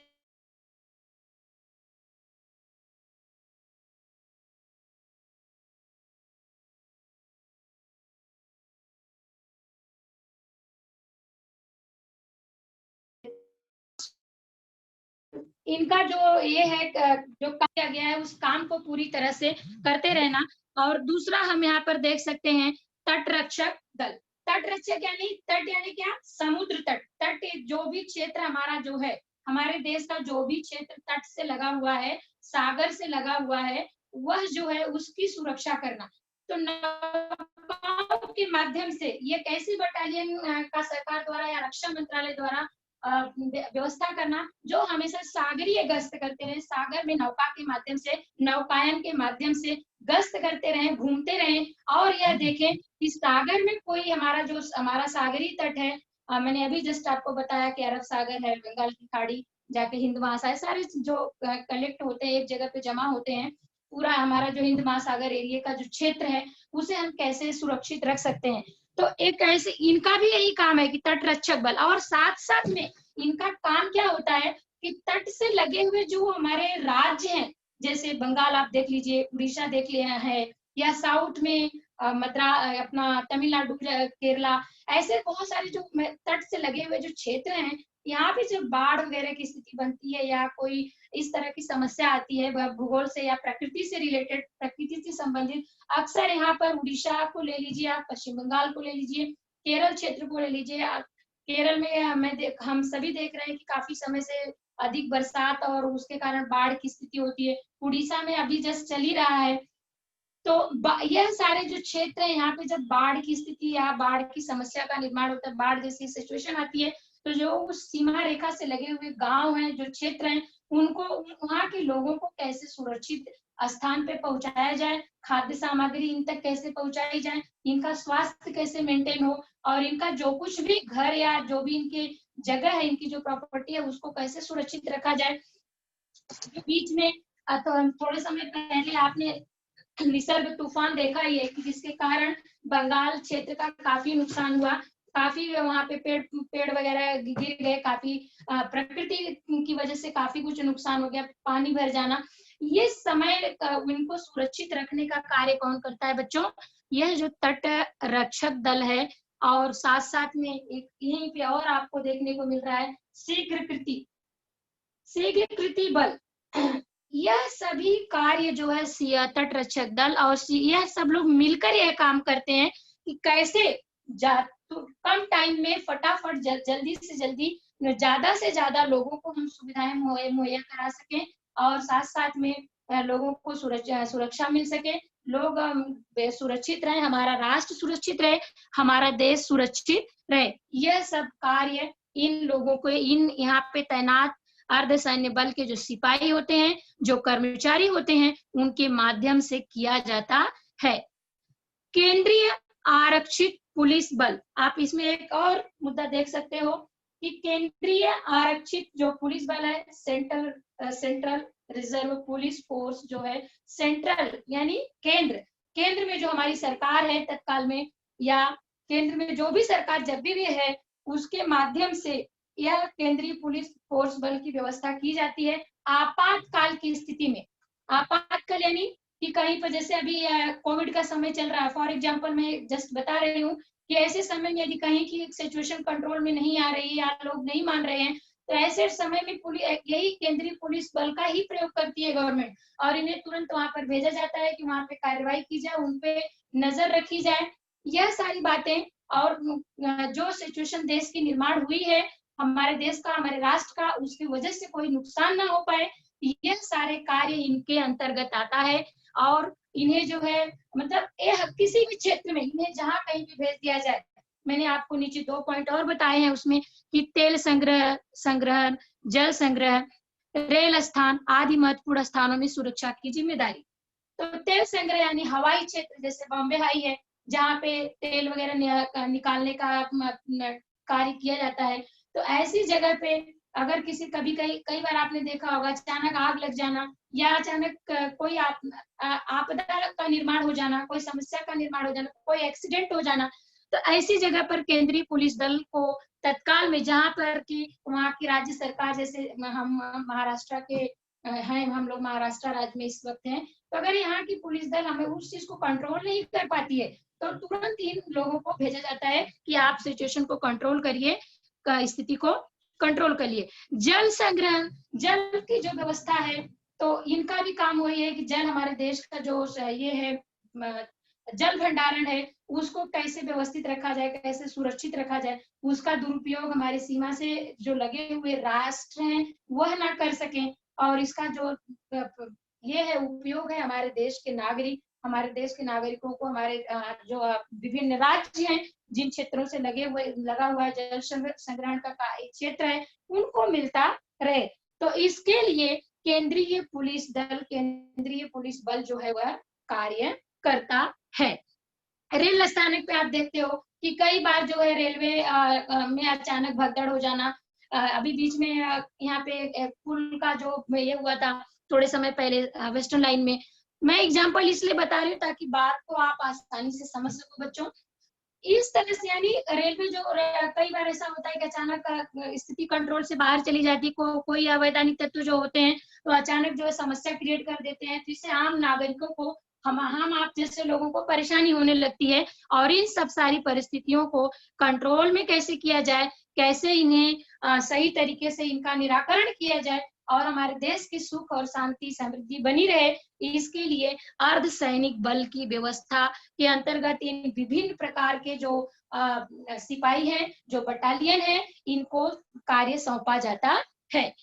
इनका जो ये है, जो किया गया है उस काम को पूरी तरह से करते रहना। और दूसरा हम यहाँ पर देख सकते हैं तट रक्षक दल। तट रक्षक यानी तट यानी क्या, समुद्र तट, तट जो भी क्षेत्र हमारा जो है, हमारे देश का जो भी क्षेत्र तट से लगा हुआ है, सागर से लगा हुआ है, वह जो है उसकी सुरक्षा करना। तो नौकाओं के माध्यम से ये कैसी बटालियन का सरकार द्वारा या रक्षा मंत्रालय द्वारा व्यवस्था करना, जो हमेशा सागरीय गश्त करते रहे, सागर में नौका के माध्यम से, नौकायन के माध्यम से गश्त करते रहे, घूमते रहे, और यह देखें कि सागर में कोई हमारा सागरी तट है, मैंने अभी जस्ट आपको बताया कि अरब सागर है, बंगाल की खाड़ी, जाके हिंद महासागर, सारे जो कलेक्ट होते हैं एक जगह पे जमा होते हैं, पूरा हमारा जो हिंद महासागर एरिया का जो क्षेत्र है उसे हम कैसे सुरक्षित रख सकते हैं। तो एक ऐसे, इनका भी यही काम है कि तट रक्षक बल, और साथ साथ में इनका काम क्या होता है कि तट से लगे हुए जो हमारे राज्य हैं, जैसे बंगाल आप देख लीजिए, उड़ीसा देख लिया है, या साउथ में अपना तमिलनाडु, केरला, ऐसे बहुत सारे जो तट से लगे हुए जो क्षेत्र हैं, यहाँ पे जब बाढ़ वगैरह की स्थिति बनती है या कोई इस तरह की समस्या आती है भूगोल से या प्रकृति से रिलेटेड, प्रकृति से संबंधित, अक्सर यहाँ पर उड़ीसा को ले लीजिए, आप पश्चिम बंगाल को ले लीजिए, केरल क्षेत्र को ले लीजिए। केरल में हम सभी देख रहे हैं कि काफी समय से अधिक बरसात और उसके कारण बाढ़ की स्थिति होती है। उड़ीसा में अभी जस्ट चल ही रहा है। तो यह सारे जो क्षेत्र है, यहाँ पे जब बाढ़ की स्थिति या बाढ़ की समस्या का निर्माण होता है, बाढ़ जैसी सिचुएशन आती है, तो जो उस सीमा रेखा से लगे हुए गांव हैं, जो क्षेत्र हैं, उनको, वहाँ के लोगों को कैसे सुरक्षित स्थान पे पहुंचाया जाए, खाद्य सामग्री इन तक कैसे पहुंचाई जाए, इनका स्वास्थ्य कैसे मेंटेन हो, और इनका जो कुछ भी घर या जो भी इनके जगह है, इनकी जो प्रॉपर्टी है, उसको कैसे सुरक्षित रखा जाए। बीच में तो थोड़े समय पहले आपने निसर्ग तूफान देखा ही है कि जिसके कारण बंगाल क्षेत्र का काफी नुकसान हुआ। काफी वहां पे पेड़ पेड़ वगैरह गिर गए, काफी प्रकृति की वजह से काफी कुछ नुकसान हो गया, पानी भर जाना। ये समय इनको सुरक्षित रखने का कार्य कौन करता है बच्चों? यह जो तट रक्षक दल है, और साथ साथ में एक यहीं पे और आपको देखने को मिल रहा है शीघ्र कृति बल। यह सभी कार्य जो है तट रक्षक दल और यह सब लोग मिलकर यह काम करते हैं कि कैसे तो कम टाइम में फटाफट जल्दी से जल्दी ज्यादा से ज्यादा लोगों को हम सुविधाएं मुहैया करा सकें, और साथ साथ में लोगों को सुरक्षा मिल सके, लोग सुरक्षित रहे, हमारा राष्ट्र सुरक्षित रहे, हमारा देश सुरक्षित रहे। यह सब कार्य इन लोगों को, इन यहाँ पे तैनात अर्धसैन्य बल के जो सिपाही होते हैं, जो कर्मचारी होते हैं, उनके माध्यम से किया जाता है। केंद्रीय आरक्षित पुलिस बल, आप इसमें एक और मुद्दा देख सकते हो कि केंद्रीय आरक्षित जो पुलिस बल है, सेंट्रल रिजर्व पुलिस फोर्स जो है, सेंट्रल यानी केंद्र में जो हमारी सरकार है तत्काल में, या केंद्र में जो भी सरकार जब भी है, उसके माध्यम से यह केंद्रीय पुलिस फोर्स बल की व्यवस्था की जाती है आपातकाल की स्थिति में। आपातकाल यानी कि कहीं पर, जैसे अभी कोविड का समय चल रहा है, फॉर एग्जांपल मैं जस्ट बता रही हूँ कि ऐसे समय में यदि कहीं की सिचुएशन कंट्रोल में नहीं आ रही है या लोग नहीं मान रहे हैं, तो ऐसे समय में यही केंद्रीय पुलिस बल का ही प्रयोग करती है गवर्नमेंट, और इन्हें तुरंत वहां पर भेजा जाता है कि वहां पे कार्रवाई की जाए, उन पे नजर रखी जाए। यह सारी बातें, और जो सिचुएशन देश की निर्माण हुई है, हमारे देश का, हमारे राष्ट्र का, उसकी वजह से कोई नुकसान ना हो पाए, यह सारे कार्य इनके अंतर्गत आता है। और इन्हें जो है, मतलब किसी भी क्षेत्र में इन्हें जहां कहीं भी भेज दिया जाए, मैंने आपको नीचे 2 पॉइंट और बताए हैं उसमें कि तेल संग्रह, जल संग्रह, रेल स्थान आदि महत्वपूर्ण स्थानों में सुरक्षा की जिम्मेदारी। तो तेल संग्रह यानी हवाई क्षेत्र, जैसे बॉम्बे हाई है, जहाँ पे तेल वगैरह निकालने का कार्य किया जाता है, तो ऐसी जगह पे अगर कई बार आपने देखा होगा, अचानक आग लग जाना, या अचानक कोई आपदा का निर्माण हो जाना, कोई समस्या का निर्माण हो जाना, कोई एक्सीडेंट हो जाना, तो ऐसी जगह पर केंद्रीय पुलिस दल को तत्काल में, जहाँ पर कि वहाँ की राज्य सरकार, जैसे हम महाराष्ट्र के हैं, हम लोग महाराष्ट्र राज्य में इस वक्त हैं, तो अगर यहाँ की पुलिस दल हमें उस चीज को कंट्रोल नहीं कर पाती है, तो तुरंत इन लोगों को भेजा जाता है कि आप सिचुएशन को कंट्रोल करिए, स्थिति को कंट्रोल करिए। जल संग्रहण, जल की जो व्यवस्था है, तो इनका भी काम वही है कि जल, हमारे देश का जो ये है जल भंडारण है, उसको कैसे व्यवस्थित रखा जाए, कैसे सुरक्षित रखा जाए, उसका दुरुपयोग हमारी सीमा से जो लगे हुए राष्ट्र हैं वह ना कर सकें, और इसका जो ये है उपयोग है, हमारे देश के नागरिकों को, हमारे जो विभिन्न राज्य हैं, जिन क्षेत्रों से लगा हुआ है जल संग्रहण का क्षेत्र है, उनको मिलता रहे। तो इसके लिए केंद्रीय पुलिस बल जो है वह कार्य करता है। रेल स्थानक पे आप देखते हो कि कई बार जो है रेलवे में अचानक भगदड़ हो जाना, अभी बीच में यहाँ पे पुल का जो ये हुआ था थोड़े समय पहले वेस्टर्न लाइन में, मैं एग्जांपल इसलिए बता रही हूँ ताकि बात को आप आसानी से समझ सको बच्चों। इस तरह से यानी रेलवे जो कई बार ऐसा होता है कि अचानक स्थिति कंट्रोल से बाहर चली जाती, कोई अवैधानिक तत्व जो होते हैं तो अचानक जो है समस्या क्रिएट कर देते हैं, तो इससे आम नागरिकों को, हम आप जैसे लोगों को परेशानी होने लगती है। और इन सब सारी परिस्थितियों को कंट्रोल में कैसे किया जाए, कैसे इन्हें सही तरीके से इनका निराकरण किया जाए, और हमारे देश की सुख और शांति समृद्धि बनी रहे, इसके लिए अर्धसैनिक बल की व्यवस्था के अंतर्गत इन विभिन्न प्रकार के जो सिपाही हैं, जो बटालियन है, इनको कार्य सौंपा जाता है।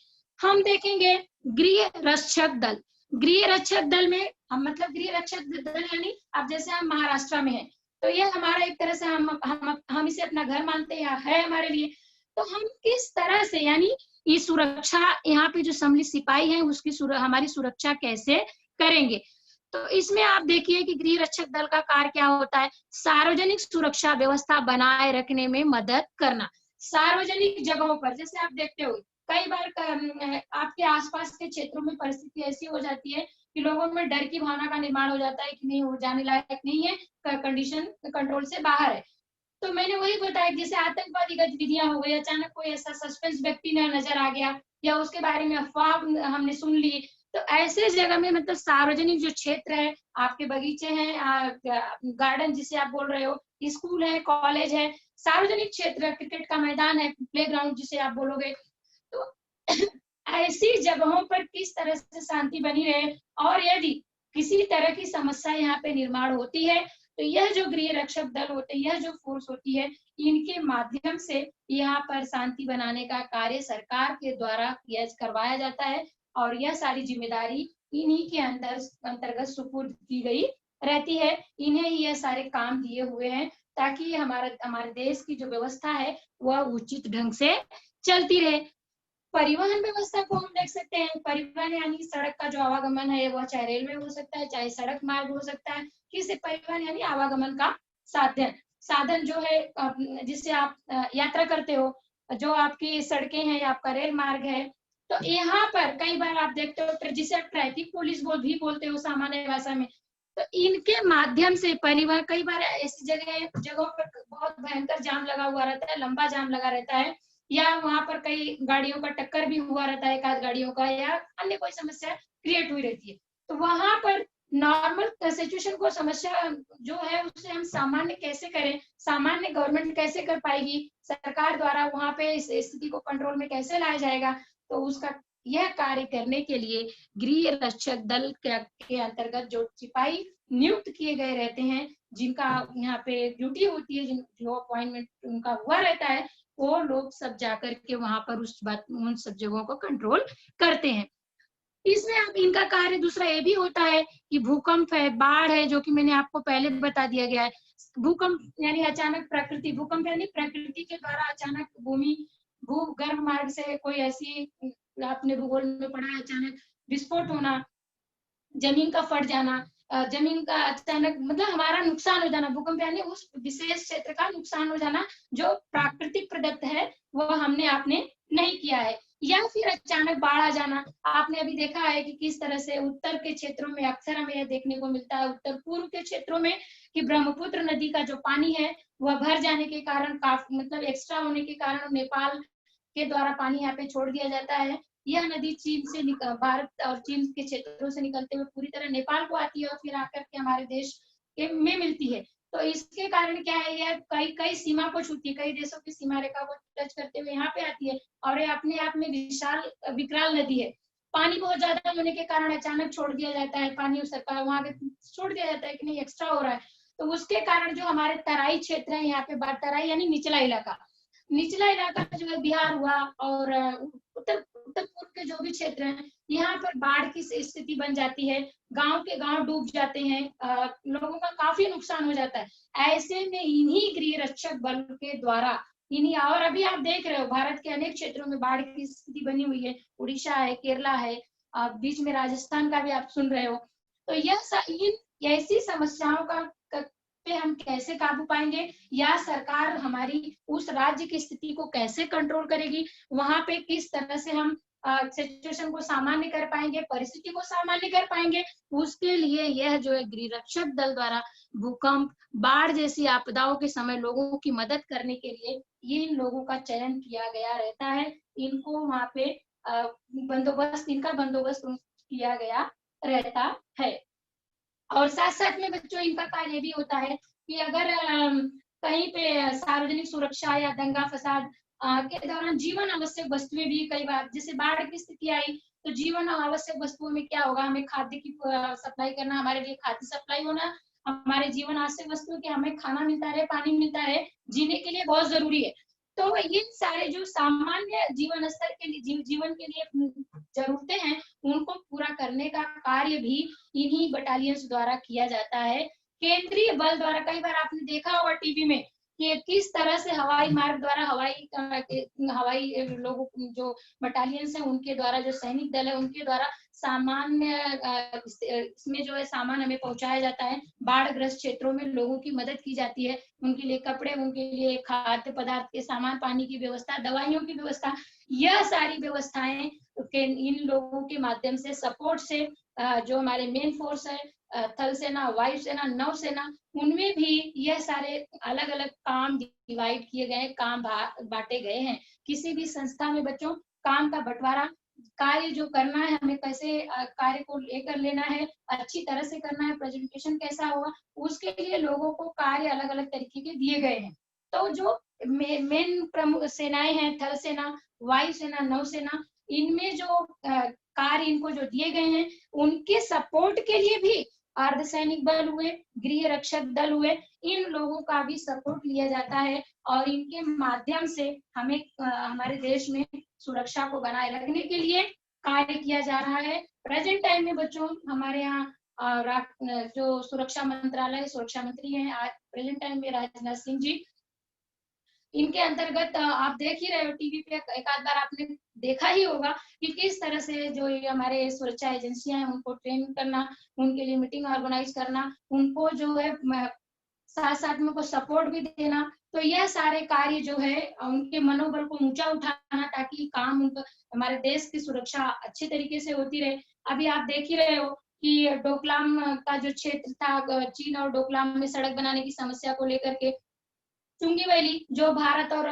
हम देखेंगे गृह रक्षक दल। गृह रक्षक दल में मतलब गृह रक्षक दल यानी अब जैसे हम महाराष्ट्र में हैं, तो ये हमारा एक तरह से हम इसे अपना घर मानते हैं, है हमारे लिए। तो हम किस तरह से, यानी ये सुरक्षा, यहाँ पे जो सम्मिलित सिपाही हैं उसकी हमारी सुरक्षा कैसे करेंगे, तो इसमें आप देखिए कि गृह रक्षक दल का कार्य क्या होता है, सार्वजनिक सुरक्षा व्यवस्था बनाए रखने में मदद करना। सार्वजनिक जगहों पर, जैसे आप देखते हो कई बार आपके आसपास के क्षेत्रों में परिस्थिति ऐसी हो जाती है कि लोगों में डर की भावना का निर्माण हो जाता है कि नहीं, हो जाने लायक नहीं है, कंडीशन कंट्रोल से बाहर है, तो मैंने वही बताया, जैसे आतंकवादी गतिविधियां हो गई, अचानक कोई ऐसा सस्पेंस व्यक्ति नजर आ गया या उसके बारे में अफवाह हमने सुन ली, तो ऐसे जगह में मतलब सार्वजनिक जो क्षेत्र है, आपके बगीचे हैं, गार्डन जिसे आप बोल रहे हो, स्कूल है, कॉलेज है, सार्वजनिक क्षेत्र, क्रिकेट का मैदान है, प्लेग्राउंड जिसे आप बोलोगे, तो ऐसी जगहों पर किस तरह से शांति बनी रहे, और यदि किसी तरह की समस्या यहाँ पे निर्माण होती है, तो यह जो गृह रक्षक दल होते हैं, यह जो फोर्स होती है, इनके माध्यम से यहाँ पर शांति बनाने का कार्य सरकार के द्वारा करवाया जाता है, और यह सारी जिम्मेदारी इन्हीं के अंतर्गत सुपुर्द की गई रहती है। इन्हें ही यह सारे काम दिए हुए हैं, ताकि हमारे देश की जो व्यवस्था है वह उचित ढंग से चलती रहे। परिवहन व्यवस्था को हम देख सकते हैं, परिवहन यानी सड़क का जो आवागमन है, वह चाहे रेलवे हो सकता है, चाहे सड़क मार्ग हो सकता है, किसी परिवहन यानी आवागमन का साधन जो है, जिससे आप यात्रा करते हो, जो आपकी सड़कें हैं, आपका रेल मार्ग है। तो यहाँ पर कई बार आप देखते हो, जिसे आप ट्रैफिक पुलिस भी बोलते हो सामान्य भाषा में, तो इनके माध्यम से परिवहन, कई बार ऐसी जगहों पर बहुत भयंकर जाम लगा हुआ रहता है, लंबा जाम लगा रहता है, या वहां पर कई गाड़ियों का टक्कर भी हुआ रहता है, एक आध गाड़ियों का, या अन्य कोई समस्या क्रिएट हुई रहती है, तो वहां पर नॉर्मल सिचुएशन को, समस्या जो है उसे हम सामान्य कैसे करें, सामान्य गवर्नमेंट कैसे कर पाएगी, सरकार द्वारा वहां पे इस स्थिति को कंट्रोल में कैसे लाया जाएगा, तो उसका यह कार्य करने के लिए गृह रक्षक दल के अंतर्गत जो सिपाही नियुक्त किए गए रहते हैं, जिनका यहाँ पे ड्यूटी होती है, जो अपॉइंटमेंट उनका हुआ रहता है, वो लोग सब जाकर के वहां पर उन सब जगहों को कंट्रोल करते हैं। इसमें अब इनका कार्य दूसरा ये भी होता है कि भूकंप है, बाढ़ है, जो कि मैंने आपको पहले बता दिया गया है। भूकंप यानी अचानक प्रकृति, भूकंप यानी प्रकृति के द्वारा अचानक भूगर्भ मार्ग से कोई ऐसी, आपने भूगोल में पढ़ा है, अचानक विस्फोट होना, जमीन का फट जाना, जमीन का अचानक मतलब हमारा नुकसान हो जाना, भूकंप यानी उस विशेष क्षेत्र का नुकसान हो जाना जो प्राकृतिक प्रदत्त है, वह हमने आपने नहीं किया है। या फिर अचानक बाढ़ आ जाना, आपने अभी देखा है कि किस तरह से उत्तर के क्षेत्रों में अक्सर हमें यह देखने को मिलता है, उत्तर पूर्व के क्षेत्रों में, कि ब्रह्मपुत्र नदी का जो पानी है वह भर जाने के कारण, काफी मतलब एक्स्ट्रा होने के कारण नेपाल के द्वारा पानी यहाँ पे छोड़ दिया जाता है। यह नदी चीन से भारत और चीन के क्षेत्रों से निकलते हुए पूरी तरह नेपाल को आती है, और फिर आकर के हमारे देश में मिलती है। तो इसके कारण क्या है, यह कई सीमा को छूती है, कई देशों की सीमा रेखा को टच करते हुए यहाँ पे आती है, और ये अपने आप में विकराल नदी है। पानी बहुत ज्यादा होने के कारण अचानक छोड़ दिया जाता है पानी, सरकार वहां पे छोड़ दिया जाता है कि नहीं एक्स्ट्रा हो रहा है, तो उसके कारण जो हमारे तराई क्षेत्र है, यहाँ पे तराई यानी निचला इलाका जो है, बिहार हुआ, और उत्तर पूर्व के जो भी क्षेत्र हैं, यहाँ पर बाढ़ की स्थिति बन जाती है, गांव के गांव डूब जाते हैं, लोगों का काफी नुकसान हो जाता है। ऐसे में इन्हीं गृह रक्षक बल के द्वारा, इन्हीं, और अभी आप देख रहे हो भारत के अनेक क्षेत्रों में बाढ़ की स्थिति बनी हुई है, उड़ीसा है, केरला है, बीच में राजस्थान का भी आप सुन रहे हो। तो इन ऐसी समस्याओं का पे हम कैसे काबू पाएंगे, या सरकार हमारी उस राज्य की स्थिति को कैसे कंट्रोल करेगी, वहां पे किस तरह से हम सिचुएशन को सामान्य कर पाएंगे, परिस्थिति को सामान्य कर पाएंगे, उसके लिए यह जो है गृह रक्षक दल द्वारा भूकंप, बाढ़ जैसी आपदाओं के समय लोगों की मदद करने के लिए इन लोगों का चयन किया गया रहता है। इनको वहां पे इनका बंदोबस्त किया गया रहता है। और साथ साथ में बच्चों इनका कार्य भी होता है कि अगर कहीं पे सार्वजनिक सुरक्षा या दंगा फसाद के दौरान जीवन आवश्यक वस्तुएं भी, कई बार जैसे बाढ़ की स्थिति आई, तो जीवन आवश्यक वस्तुओं में क्या होगा, हमें खाद्य की सप्लाई करना, हमारे लिए खाद्य सप्लाई होना, हमारे जीवन आवश्यक वस्तुओं के, हमें खाना मिलता रहे, पानी मिलता रहे, जीने के लिए बहुत जरूरी है। तो ये सारे जो सामान्य जीवन स्तर के लिए, जीवन के लिए जरूरतें हैं, उनको पूरा करने का कार्य भी इन्हीं बटालियंस द्वारा किया जाता है। केंद्रीय बल द्वारा, कई बार आपने देखा होगा टीवी में कि किस तरह से हवाई मार्ग द्वारा, हवाई लोगों जो बटालियंस है उनके द्वारा, जो सैनिक दल है उनके द्वारा सामान्य इसमें जो है सामान हमें पहुंचाया जाता है, बाढ़ग्रस्त क्षेत्रों में लोगों की मदद की जाती है, उनके लिए कपड़े, उनके लिए खाद्य पदार्थ के सामान, पानी की व्यवस्था, दवाइयों की व्यवस्था, यह सारी व्यवस्थाएं इन लोगों के माध्यम से, सपोर्ट से, जो हमारे मेन फोर्स है, थल सेना, वायुसेना, नौसेना, उनमें भी यह सारे अलग अलग काम डिवाइड किए गए, काम बांटे गए हैं। किसी भी संस्था में बच्चों काम का बंटवारा, कार्य जो करना है हमें, कैसे कार्य को लेकर लेना है, अच्छी तरह से करना है, प्रेजेंटेशन कैसा होगा, उसके लिए लोगों को कार्य अलग अलग तरीके के दिए गए हैं। तो जो मेन प्रमुख सेनाएं हैं, थल सेना, वायुसेना, नौसेना, इनमें जो कार्य इनको जो दिए गए हैं, उनके सपोर्ट के लिए भी अर्धसैनिक बल हुए, गृह रक्षक दल हुए, इन लोगों का भी सपोर्ट लिया जाता है और इनके माध्यम से हमें हमारे देश में सुरक्षा को बनाए रखने के लिए कार्य किया जा रहा है। प्रेजेंट टाइम में बच्चों हमारे यहाँ जो सुरक्षा मंत्रालय, सुरक्षा मंत्री हैं प्रेजेंट टाइम में राजनाथ सिंह जी, इनके अंतर्गत आप देख ही रहे हो टीवी पे, एक आध बार आपने देखा ही होगा कि किस तरह से जो ये हमारे सुरक्षा एजेंसियां हैं उनको ट्रेन करना, उनके लिए मीटिंग ऑर्गेनाइज करना, उनको जो है साथ साथ में उनको सपोर्ट भी देना। तो यह सारे कार्य जो है उनके मनोबल को ऊंचा उठाना, ताकि काम उनका, हमारे देश की सुरक्षा अच्छे तरीके से होती रहे। अभी आप देख ही रहे हो कि डोकलाम का जो क्षेत्र था, चीन और डोकलाम में सड़क बनाने की समस्या को लेकर के, चुंगी वैली जो भारत और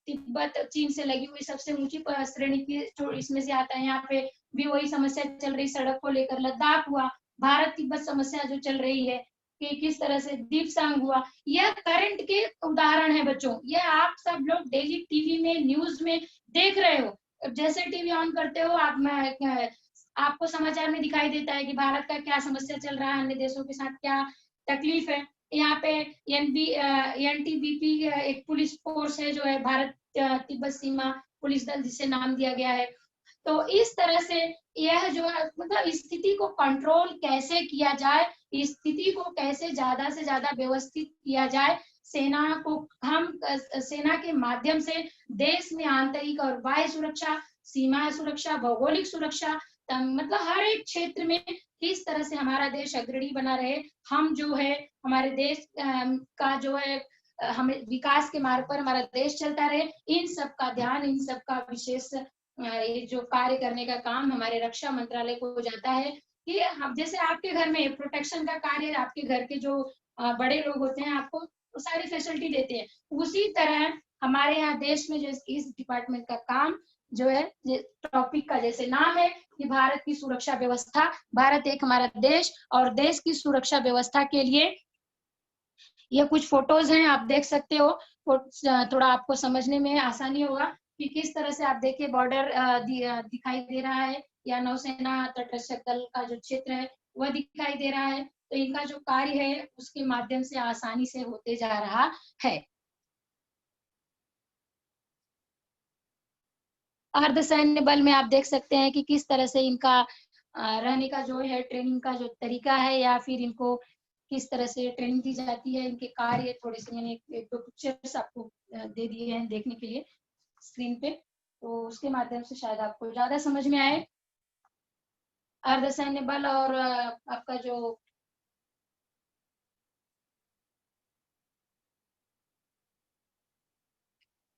तिब्बत चीन से लगी हुई सबसे ऊंची श्रेणी की जो इसमें से आता है, यहाँ पे भी वही समस्या चल रही सड़क को लेकर। लद्दाख हुआ, भारत तिब्बत समस्या जो चल रही है कि किस तरह से दीपसांग हुआ, यह करंट के उदाहरण है बच्चों। यह आप सब लोग डेली टीवी में, न्यूज में देख रहे हो। जैसे टीवी ऑन करते हो आप, आपको समाचार में दिखाई देता है कि भारत का क्या समस्या चल रहा है, अन्य देशों के साथ क्या तकलीफ है। यहाँ पे एनटीबीपी एक पुलिस फोर्स है जो है भारत तिब्बत सीमा पुलिस दल, जिसे नाम दिया गया है। तो इस तरह से यह जो है मतलब स्थिति को कंट्रोल कैसे किया जाए, स्थिति को कैसे ज्यादा से ज्यादा व्यवस्थित किया जाए, सेना को हम सेना के माध्यम से देश में आंतरिक और बाह्य सुरक्षा, सीमा सुरक्षा, भौगोलिक सुरक्षा, मतलब हर एक क्षेत्र में किस तरह से हमारा देश अग्रणी बना रहे, हम जो है हमारे देश का जो है हमें विकास के मार्ग पर हमारा देश चलता रहे, इन सब का ध्यान, इन सब का विशेष ये जो कार्य करने का काम हमारे रक्षा मंत्रालय को जाता है। कि हम जैसे आपके घर में प्रोटेक्शन का कार्य, आपके घर के जो बड़े लोग होते हैं आपको सारी फैसिलिटी देते हैं, उसी तरह हमारे यहाँ देश में जो इस डिपार्टमेंट का काम जो है, टॉपिक का जैसे नाम है कि भारत की सुरक्षा व्यवस्था, भारत एक हमारा देश और देश की सुरक्षा व्यवस्था के लिए ये कुछ फोटोज हैं, आप देख सकते हो। थोड़ा आपको समझने में आसानी होगा कि किस तरह से आप देखिए बॉर्डर दिखाई दे रहा है, या नौसेना तटरक्षक दल का जो क्षेत्र है वह दिखाई दे रहा है। तो इनका जो कार्य है उसके माध्यम से आसानी से होते जा रहा है। अर्धसैन्य बल में आप देख सकते हैं कि किस तरह से इनका रहने का जो है ट्रेनिंग का जो तरीका है, या फिर इनको किस तरह से ट्रेनिंग दी जाती है, इनके कार्य थोड़े से मैंने एक दो पिक्चर्स आपको दे दिए हैं देखने के लिए स्क्रीन पे, तो उसके माध्यम से शायद आपको ज्यादा समझ में आए। अर्धसैन्य बल और आपका जो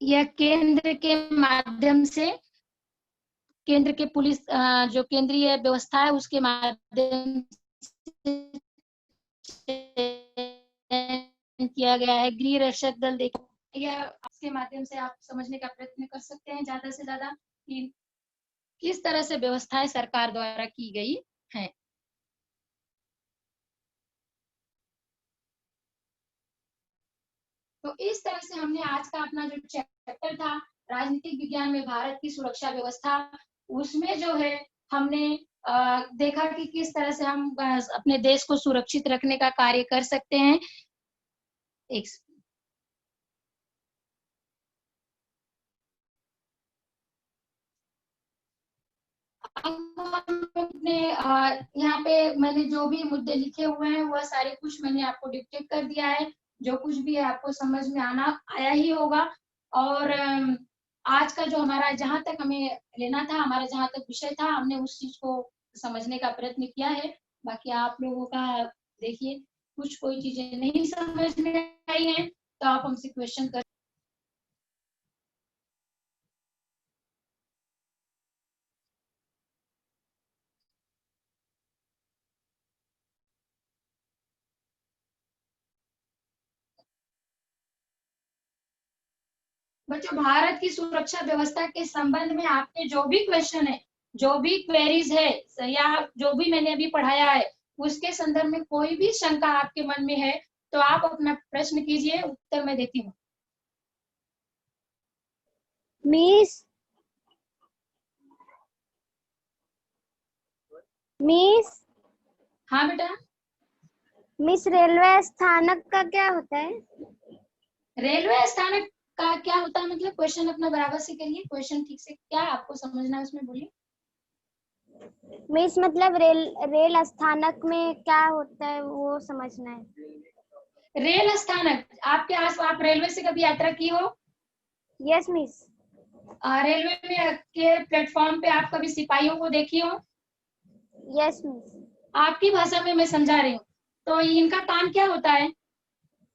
यह केंद्र के माध्यम से, केंद्र के पुलिस जो केंद्रीय व्यवस्था है उसके माध्यम से किया गया है। गृह रक्षक दल देखिए, यह इसके माध्यम से आप समझने का प्रयत्न कर सकते हैं ज्यादा से ज्यादा कि किस तरह से व्यवस्थाएं सरकार द्वारा की गई है। तो इस तरह से हमने आज का अपना जो चैप्टर था राजनीतिक विज्ञान में भारत की सुरक्षा व्यवस्था, उसमें जो है हमने देखा कि किस तरह से हम अपने देश को सुरक्षित रखने का कार्य कर सकते हैं। एक अपने यहाँ पे मैंने जो भी मुद्दे लिखे हुए हैं वह सारे कुछ मैंने आपको डिक्टेट कर दिया है। जो कुछ भी है आपको समझ में आना आया ही होगा। और आज का जो हमारा जहाँ तक हमें लेना था, हमारा जहाँ तक विषय था, हमने उस चीज को समझने का प्रयत्न किया है। बाकी आप लोगों का देखिए कुछ कोई चीजें नहीं समझ में आई हैं तो आप हमसे क्वेश्चन कर। बच्चों, भारत की सुरक्षा व्यवस्था के संबंध में आपके जो भी क्वेश्चन है, जो भी क्वेरीज है, या जो भी मैंने अभी पढ़ाया है, उसके संदर्भ में कोई भी शंका आपके मन में है तो आप अपना प्रश्न कीजिए, उत्तर मैं देती हूँ। मिस मिस हाँ बेटा। मिस रेलवे स्थानक का क्या होता है? रेलवे स्थानक का क्या होता है मतलब? क्वेश्चन अपना बराबर से करिए, क्वेश्चन ठीक से क्या आपको समझना है उसमें बोलिए। मिस मतलब रेल स्थानक में क्या होता है वो समझना है। रेल स्थानक आपके आस, आप रेलवे से कभी यात्रा की हो? Yes miss. रेलवे में के प्लेटफॉर्म पे आप कभी सिपाहियों को देखी हो? Yes miss. आपकी भाषा में मैं समझा रही हूँ। तो इनका काम क्या होता है?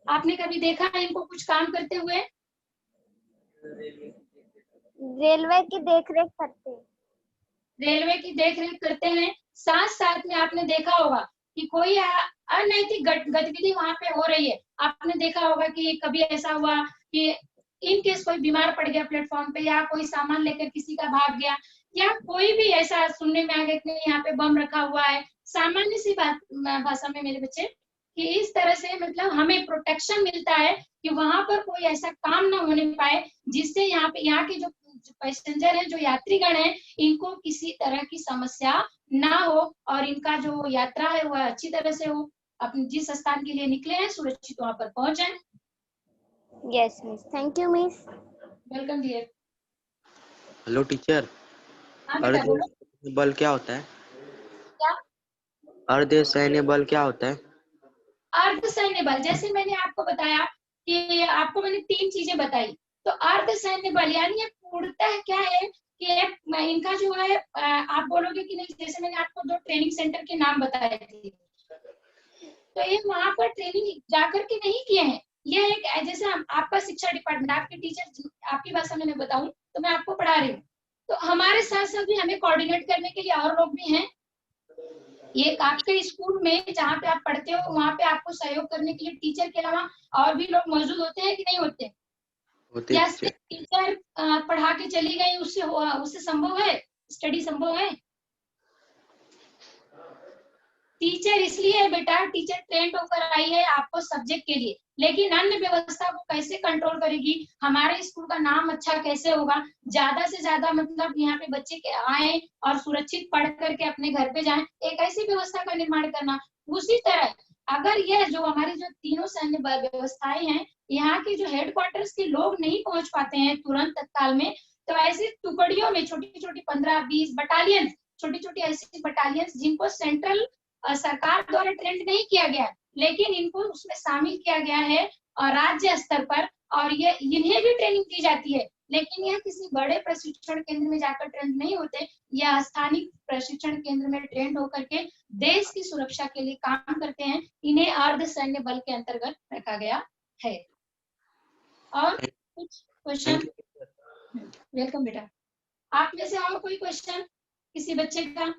आपने कभी देखा है इनको कुछ काम करते हुए? रेलवे की देखरेख करते हैं। रेलवे की देखरेख करते हैं, साथ साथ में आपने देखा होगा कि कोई अनैतिक गतिविधि वहां पे हो रही है। आपने देखा होगा कि कभी ऐसा हुआ कि इन केस कोई बीमार पड़ गया प्लेटफॉर्म पे, या कोई सामान लेकर किसी का भाग गया, या कोई भी ऐसा सुनने में आ गया कि यहाँ पे बम रखा हुआ है। सामान्य सी बात भाषा में मेरे बच्चे, कि इस तरह से मतलब हमें प्रोटेक्शन मिलता है कि वहां पर कोई ऐसा काम ना होने पाए जिससे यहाँ के जो पैसेंजर हैं, जो यात्रीगण हैं, इनको किसी तरह की समस्या ना हो और इनका जो यात्रा है वह अच्छी तरह से हो, अपने जिस स्थान के लिए निकले हैं सुरक्षित वहां पर पहुंच जाए। Yes miss, thank you miss. Welcome dear. Hello teacher, हाँ बेटा बोलो। अर्धसैन्य बल क्या होता है? क्या? अर्धसैन्य बल क्या होता है? अर्धसैन्य बल, जैसे मैंने आपको बताया कि आपको मैंने 3 चीजें बताई, तो अर्धसैन्य बल यानी ये पूर्णतः क्या है कि इनका जो है, आप बोलोगे कि नहीं, जैसे मैंने आपको 2 ट्रेनिंग सेंटर के नाम बताए थे, तो ये वहां पर ट्रेनिंग जाकर के नहीं किए हैं। ये एक जैसे आपका शिक्षा डिपार्टमेंट, आपके टीचर, आपकी भाषा में मैं बताऊं तो मैं आपको पढ़ा रही हूँ, तो हमारे साथ साथ भी हमें कोऑर्डिनेट करने के लिए और लोग भी हैं। ये आपके स्कूल में जहाँ पे आप पढ़ते हो वहाँ पे आपको सहयोग करने के लिए टीचर के अलावा और भी लोग मौजूद होते हैं कि नहीं होते? होते या टीचर। टीचर पढ़ा के चली गई उससे संभव है, स्टडी संभव है? टीचर इसलिए है बेटा, टीचर ट्रेंड होकर आई है आपको सब्जेक्ट के लिए, लेकिन अन्य व्यवस्था को कैसे कंट्रोल करेगी, हमारे स्कूल का नाम अच्छा कैसे होगा, ज्यादा से ज्यादा मतलब यहाँ पे बच्चे के आए और सुरक्षित पढ़ करके अपने घर पे जाएं, एक ऐसी व्यवस्था का निर्माण करना। उसी तरह अगर यह जो हमारी जो तीनों सैन्य व्यवस्थाएं हैं, यहाँ के जो हेडक्वार्टर्स के लोग नहीं पहुंच पाते हैं तुरंत तत्काल में, तो ऐसी टुकड़ियों में छोटी छोटी 15-20 बटालियन, छोटी छोटी ऐसी बटालियन जिनको सेंट्रल सरकार द्वारा ट्रेंड नहीं किया गया, लेकिन इनको उसमें शामिल किया गया है और राज्य स्तर पर, और ये इन्हें भी ट्रेनिंग दी जाती है, लेकिन यह किसी बड़े प्रशिक्षण केंद्र में जाकर ट्रेंड नहीं होते, यह स्थानिक प्रशिक्षण केंद्र में ट्रेंड होकर के देश की सुरक्षा के लिए काम करते हैं। इन्हें अर्ध सैन्य बल के अंतर्गत रखा गया है। और कुछ क्वेश्चन? वेलकम बेटा। आप में से और कोई क्वेश्चन किसी बच्चे का?